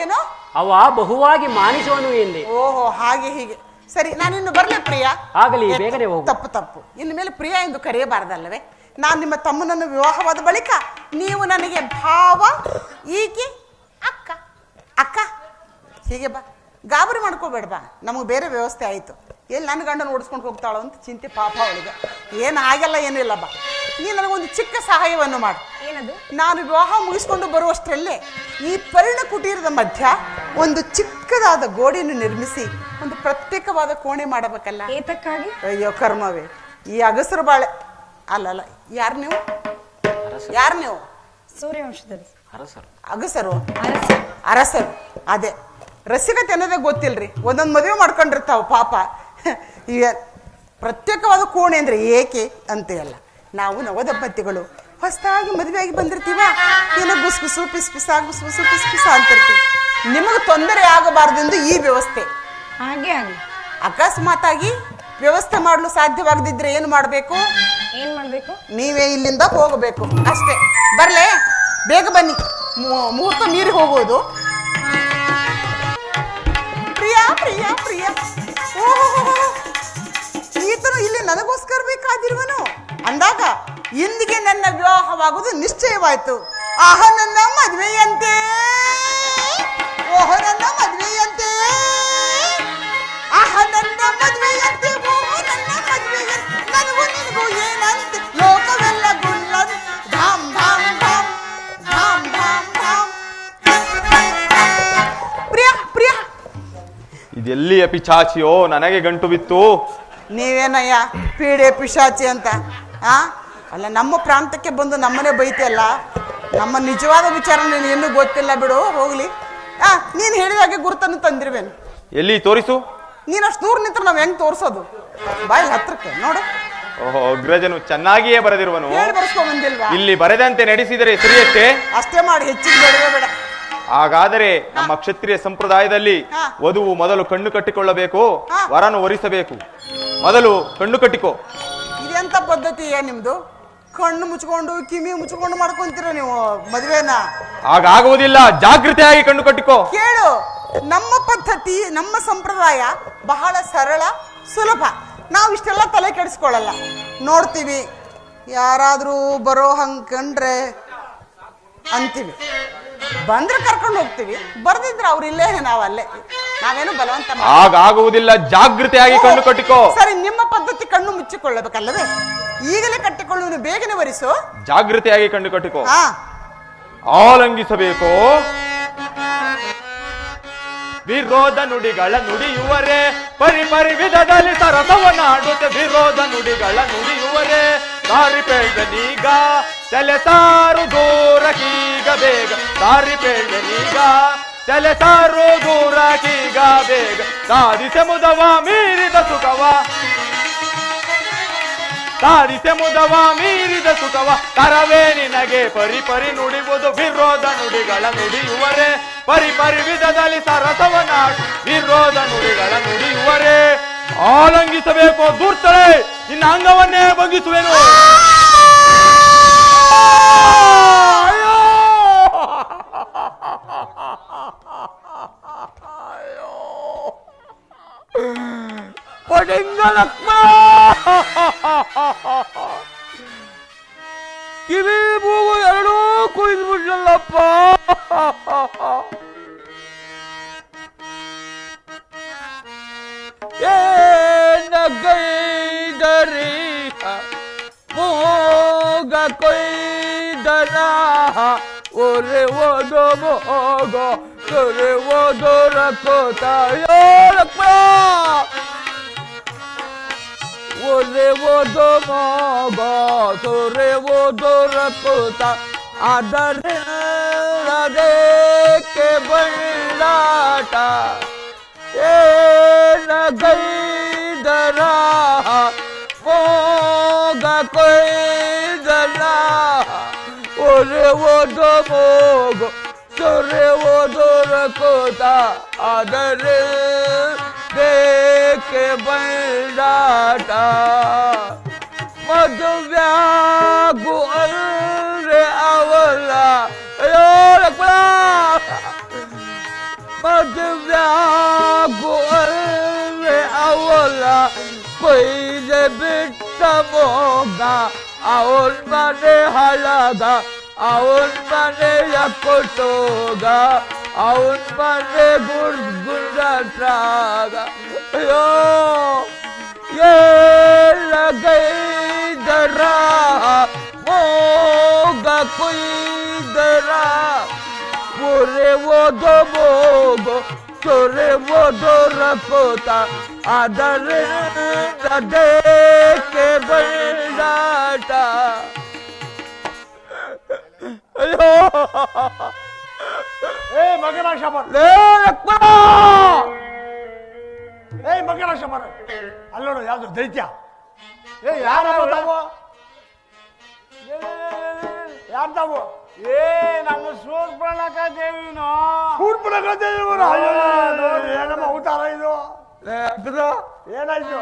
ಏನೋ ಅವ ಬಹುವಾಗಿ ಮಾನಿಸುವನು ಎಂದೆ. ಓಹೋ, ಹಾಗೆ ಹೀಗೆ. ಸರಿ, ನಾನಿನ್ನು ಬರ್ಲೆ ಪ್ರಿಯಾ? ಆಗಲಿ, ಬೇಗನೆ ಹೋಗು. ತಪ್ಪು. ಇನ್ನು ಮೇಲೆ ಪ್ರಿಯಾ ಎಂದು ಕರೆಯಬಾರದಲ್ಲವೇ? ನಾನು ನಿಮ್ಮ ತಮ್ಮನನ್ನು ವಿವಾಹವಾದ ಬಳಿಕ ನೀವು ನನಗೆ ಭಾವ, ಈಕೆ ಅಕ್ಕ ಹೀಗೆ ಬಾ. ಗಾಬರಿ ಮಾಡ್ಕೋಬೇಡ ಬಾ, ನಮಗೆ ಬೇರೆ ವ್ಯವಸ್ಥೆ ಆಯಿತು. ಎಲ್ಲಿ ನನ್ನ ಗಂಡನ ಓಡಿಸ್ಕೊಂಡು ಹೋಗ್ತಾಳೋ ಅಂತ ಚಿಂತೆ ಪಾಪ ಅವಳಿಗೆ. ಏನು ಹಾಗೆಲ್ಲ ಏನೂ ಇಲ್ಲ ಬಾ. ನೀನು ನನಗೊಂದು ಚಿಕ್ಕ ಸಹಾಯವನ್ನು ಮಾಡು. ಏನದು? ನಾನು ವಿವಾಹ ಮುಗಿಸ್ಕೊಂಡು ಬರುವಷ್ಟರಲ್ಲೇ ಈ ಪರ್ಣ ಕುಟೀರದ ಮಧ್ಯ ಒಂದು ಚಿಕ್ಕದಾದ ಗೋಡೆಯನ್ನು ನಿರ್ಮಿಸಿ ಒಂದು ಪ್ರತ್ಯೇಕವಾದ ಕೋಣೆ ಮಾಡಬೇಕಲ್ಲ. ಏತಕ್ಕಾಗಿ? ಅಯ್ಯೋ ಕರ್ಮವೇ, ಈ ಅಗಸರು ಬಾಳೆ. ಅಲ್ಲಲ್ಲ, ಯಾರು ನೀವು? ಸೂರ್ಯವಂಶದಲ್ಲಿ ಅಗಸರು ಅರಸರು. ಅದೇ ರಸಿಕತೆ ಅನ್ನೋದೇ ಗೊತ್ತಿಲ್ರಿ. ಒಂದೊಂದು ಮದುವೆ ಮಾಡ್ಕೊಂಡಿರ್ತಾವ ಪಾಪ. ಈಗ ಪ್ರತ್ಯೇಕವಾದ ಕೋಣೆ ಅಂದ್ರೆ ಏಕೆ ಅಂತ ಅಲ್ಲ, ನಾವು ನವದಂಪತಿಗಳು ಹೊಸದಾಗಿ ಮದುವೆಯಾಗಿ ಬಂದಿರ್ತೀವ, ಏನೋ ಗುಸ್ಗುಸು ಪಿಸ್ ಅಂತಿರ್ತೀವಿ. ನಿಮಗೆ ತೊಂದರೆ ಆಗಬಾರ್ದೆಂದು ಈ ವ್ಯವಸ್ಥೆ. ಹಾಗೆ ಆಗಲಿ. ಅಕಸ್ಮಾತಾಗಿ ವ್ಯವಸ್ಥೆ ಮಾಡಲು ಸಾಧ್ಯವಾಗದಿದ್ರೆ ಏನು ಮಾಡಬೇಕು? ನೀವೇ ಇಲ್ಲಿಂದ ಹೋಗಬೇಕು ಅಷ್ಟೇ. ಬರ್ಲೆ, ಬೇಗ ಬನ್ನಿ, ಮುಹೂರ್ತ ಮೀರಿ ಹೋಗೋದು. ಪ್ರಿಯಾ ಈತನು ಇಲ್ಲಿ ನನಗೋಸ್ಕರ ಬೇಕಾದಿರುವನು ಅಂದಾಗ ಇಂದಿಗೆ ನನ್ನ ವಿವಾಹವಾಗುವುದು ನಿಶ್ಚಯವಾಯಿತು. ಆಹ ನನ್ನ ಮದುವೆಯಂತೆ, ಓಹ ನನ್ನ ಮದುವೆಯಂತೆ, ಆಹ ನನ್ನ ಮದುವೆಯಂತೆ, ಓಹ ನನ್ನ ಮದುವೆಯಂತೆ, ನನಗೂ ನಿನಗೂ ಏನಂತೆ, ಲೋಕವೆಲ್ಲ ಗುಳ್ಳಂತೆ, ಧಾಮ್ ಧಾಮ್ ಧಾಮ್ ಧಾಮ್ ಧಾಮ್ ಧಾಮ್. ಪ್ರಿಯಾ ಇದೆಲ್ಲಿಯ ಪಿಚಾಚಿಯೋ, ನನಗೆ ಗಂಟು ಬಿತ್ತು. ನೀವೇನಯ್ಯ ಪೀಡೆ ಪಿಶಾಚಿ ಅಂತ? ಅಲ್ಲ, ನಮ್ಮ ಪ್ರಾಂತಕ್ಕೆ ಬಂದು ನಮ್ಮನೆ ಬೈತಿಯಲ್ಲ. ನಮ್ಮ ನಿಜವಾದ ವಿಚಾರ ನೀನು ಇನ್ನೂ ಗೊತ್ತಿಲ್ಲ ಬಿಡು, ಹೋಗ್ಲಿ. ನೀನು ಹೇಳಿದಾಗೆ ಗುರುತನ್ನು ತಂದಿರುವೇನು. ಎಲ್ಲಿ ತೋರಿಸು. ನೀನು ಅಷ್ಟು ದೂರ ನಿಂತ್ರೆ ನಾವು ಹೆಂಗೆ ತೋರಿಸೋದು? ಬಾಯಿ ಹತ್ರಕ್ಕೆ ನೋಡು. ಓಹೋ, ಅಗ್ರಜನು ಚೆನ್ನಾಗಿಯೇ ಬರೆದಿರುವನು. ಹೇಳಿ ಬರ್ಸ್ಕೊಂಡ್ ಬಂದಿಲ್ವಾ? ಇಲ್ಲಿ ಬರೆದಂತೆ ನಡೆಸಿದರೆ ಸರಿಯಷ್ಟೇ. ಅಷ್ಟೇ ಮಾಡಿ, ಹೆಚ್ಚಿಗೆ ಬೇಡವೇ ಬೇಡ. ಹಾಗಾದರೆ ನಮ್ಮ ಕ್ಷತ್ರಿಯ ಸಂಪ್ರದಾಯದಲ್ಲಿ ಹಾ. ವಧುವು ಮೊದಲು ಕಣ್ಣು ಕಟ್ಟಿಕೊಳ್ಳಬೇಕು, ಹಾ. ವರನು ವರಿಸಬೇಕು. ಮೊದಲು ಕಣ್ಣು ಕಟ್ಟಿಕೋ. ಇದೆಂತ ಪದ್ಧತಿ ನಿಮ್ದು? ಕಣ್ಣು ಮುಚ್ಕೊಂಡು ಕಿವಿ ಮುಚ್ಕೊಂಡು ಮಾಡ್ಕೊಂತೀರ ನೀವು ಮದುವೆನ? ಹಾಗಾಗುವುದಿಲ್ಲ, ಜಾಗೃತಿಯಾಗಿ ಕಣ್ಣು ಕಟ್ಟಿಕೋ. ಕೇಳು, ನಮ್ಮ ಪದ್ಧತಿ, ನಮ್ಮ ಸಂಪ್ರದಾಯ ಬಹಳ ಸರಳ ಸುಲಭ. ನಾವು ಇಷ್ಟೆಲ್ಲ ತಲೆ ಕೆಡಿಸ್ಕೊಳ್ಳಲ್ಲ. ನೋಡ್ತೀವಿ, ಯಾರಾದ್ರೂ ಬರೋ ಹಂಗ್ ಕಂಡ್ರೆ ಅಂತೀವಿ, ಬಂದ್ರೆ ಕರ್ಕೊಂಡು ಹೋಗ್ತೀವಿ, ಬರ್ದಿದ್ರೆ ಅವ್ರು ಇಲ್ಲೇ, ನಾವಲ್ಲೇ. ನಾವೇನು ಬಲವಂತ ಹಾಗಾಗುವುದಿಲ್ಲ, ಜಾಗೃತಿಯಾಗಿ ಕಣ್ಣು ಕಟ್ಟಿಕೋ. ಸರಿ, ನಿಮ್ಮ ಪದ್ಧತಿ ಕಣ್ಣು ಮುಚ್ಚಿಕೊಳ್ಳಬೇಕಲ್ಲವೇ? ಈಗಲೇ ಕಟ್ಟಿಕೊಳ್ಳುವನು, ಬೇಗನೆ ವರಿಸು. ಜಾಗೃತಿಯಾಗಿ ಕಣ್ಣು ಕಟ್ಟಿಕೋ. ಹಾ, ಆಲಂಗಿಸಬೇಕು. ವಿರೋಧ ನುಡಿಗಳ ನುಡಿಯುವರೆ, ಪರಿ ವಿಧದಲ್ಲಿ ಸರಸವನ್ನಾಡುತ್ತೆ. ವಿರೋಧ ನುಡಿಗಳ ನುಡಿಯುವರೆ, ದಾರಿ ಪೇಳ್ದನೀಗ ತಲೆಸಾರು ದೂರಕೀಗ ಬೇಗ. ದಾರಿ ಪೇಳ್ದನೀಗ ತಲೆಸಾರು ದೂರಕೀಗ ಬೇಗ. ಸಾಧಿಸೆ ಮುದವ ಮೀರಿದ ಸುಖವ, ಸಾಧಿಸೆ ಮುದವ ಮೀರಿದ ಸುಖವ. ತರವೇ ನಿನಗೆ ಪರಿ ನುಡಿಯುವುದು. ವಿರೋಧ ನುಡಿಗಳ ನುಡಿಯುವರೆ, ಪರಿ ವಿಧದಲ್ಲಿ ಸರಸವನಾಡು. ವಿರೋಧ ನುಡಿಗಳ ನುಡಿಯುವರೆ, ಆಲಂಗಿಸಬೇಕು. ದೂರ್ತಳೆ, ನಿನ್ನ ಅಂಗವನ್ನೇ ಭಂಗಿಸುವೆನು. ಕಿವಿ ಮೂಗು ಎರಡೂ ಕುಯ್ದ್ಬಿಟ್ಲಲ್ಲಪ್ಪ. ಗೈದರಿ ಮೂಗ ಕೊಯ್ದನ ಒರೆ ಓದೋ ಮೋಗ ಸೊರೆ ಓದೋ ರಕೋತಾಯೋ ಲಕ್ಷ್ಮ. ಒರೆ ಓದೋ ಮೋಗ ಸೊರೆ ಓದೋ ರಕೋತ. ಅದಕ್ಕೆ ಬಂಡಾಟ ಏನ ಗೈದರ ಮೋಗ ಕೊಯ್ದನ ಒರೆ ಓದೋ ಮೋಗ ಸೊರೆ ಓದೋ ರಕೋತ. ಆದರೆ ದೇಕೆ ಬಂಡಾಟ ಮದುವ್ಯಾಗು ಅಲ್ರೆ ಅವಳ. ಅಯ್ಯೋ ಲಕ್ಷ್ಮಣ, ಮದುವ್ಯಾಗು ಅಲ್ರೆ ಅವಳ. ಕೊಯ್ದೆ ಬಿಟ್ಟ ಮೋಗ ಅವನ್ ಮನೆ ಹಳಗ, ಅವನ್ ಮನೆಯ ಕೊಟ್ಟೋಗ, ಅವನ್ ಮನೆ ಗುಂಡ್ರಾಗ. ಅಯ್ಯೋ ಗೈದರ ಮೋಗ ಕುಯ್ದರ ಒರೆ ಓದೋ ಮೋಗ ಸೊರೆ ಓದೋ ರಕೋತ. ಆದರೆ ದೇಕೆ ಬಂಡಾಟ. ಅಯ್ಯೋ ಮಗನ ಶಬರ್, ಮಗನ ಶಬರ್, ಅಲ್ಲೋಡು ಯಾವ್ದು ದೈತ್ಯ. ಯಾರ್ದಾವು? ನಮ್ಮ ಶೂರ್ಪಣಖ ದೇವಿನೋ. ಶೂರ್ಪಣಖ ದೇವಿ ಏನಮ್ಮ ಅವತಾರ ಇದು? ಏನಾಯ್ತು?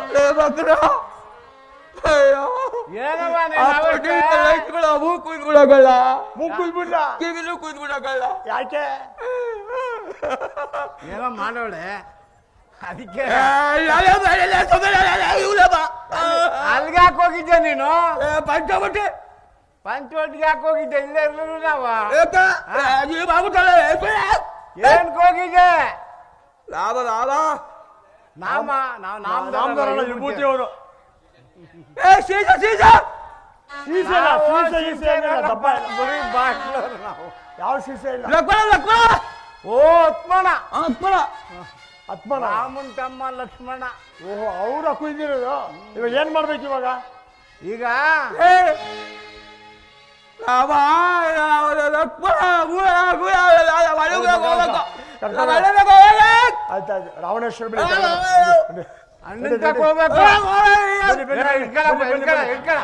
ಮೂಗು ಕುಯ್ದ್ಬಿಡಗಲ್ಲ, ಮೂಗು ಕುಯ್ದ್ಬಿಟ್ಟ, ಕಿವಿನೂ ಕುಯ್ದ್ಬಿಡಗಲ್ಲ. ಯಾಕೆ? ಏನೋ ಮಾಡೋಳೆ ಅದಕ್ಕೆ. ಅಲ್ಗಾಕ್ ಹೋಗಿದ್ದೆ ನೀನು? ಪಂಚವಟಿ ಪಂಚವಟಿಗೆ ಯಾಕೆ ಹೋಗಿದ್ದೆ? ಇಲ್ಲೇ ಇರ್ಲಿಲ್ಲ ನಾವ. ಏನ್ ಹೋಗಿದ್ದೆ? ಲಾಭ ಲಾಭ ನಾಮ ವಿಭೂತಿಯವರು. ಯಾವ ಸೀಸೆ ಇಲ್ಲ. ಓ ಲಕ್ಷ್ಮಣ, ಆತ್ಮನ ರಾಮನ್ ತಮ್ಮ ಲಕ್ಷ್ಮಣ. ಓಹೋ, ಅವ್ರ ಕುಯ್ದಿರೋದು. ಇವಾಗ ಏನ್ ಮಾಡ್ಬೇಕು ಇವಾಗ? ಈಗ ಆಯ್ತಾಯ್ತು, ರಾವಣೇಶ್ವರ ಬೆಳಿ ಅಣ್ಣನ್ ತಗೋಬೇಕು ಇಟ್ಕೊಳಪ್ಪ, ಇಟ್ಕೊಳ.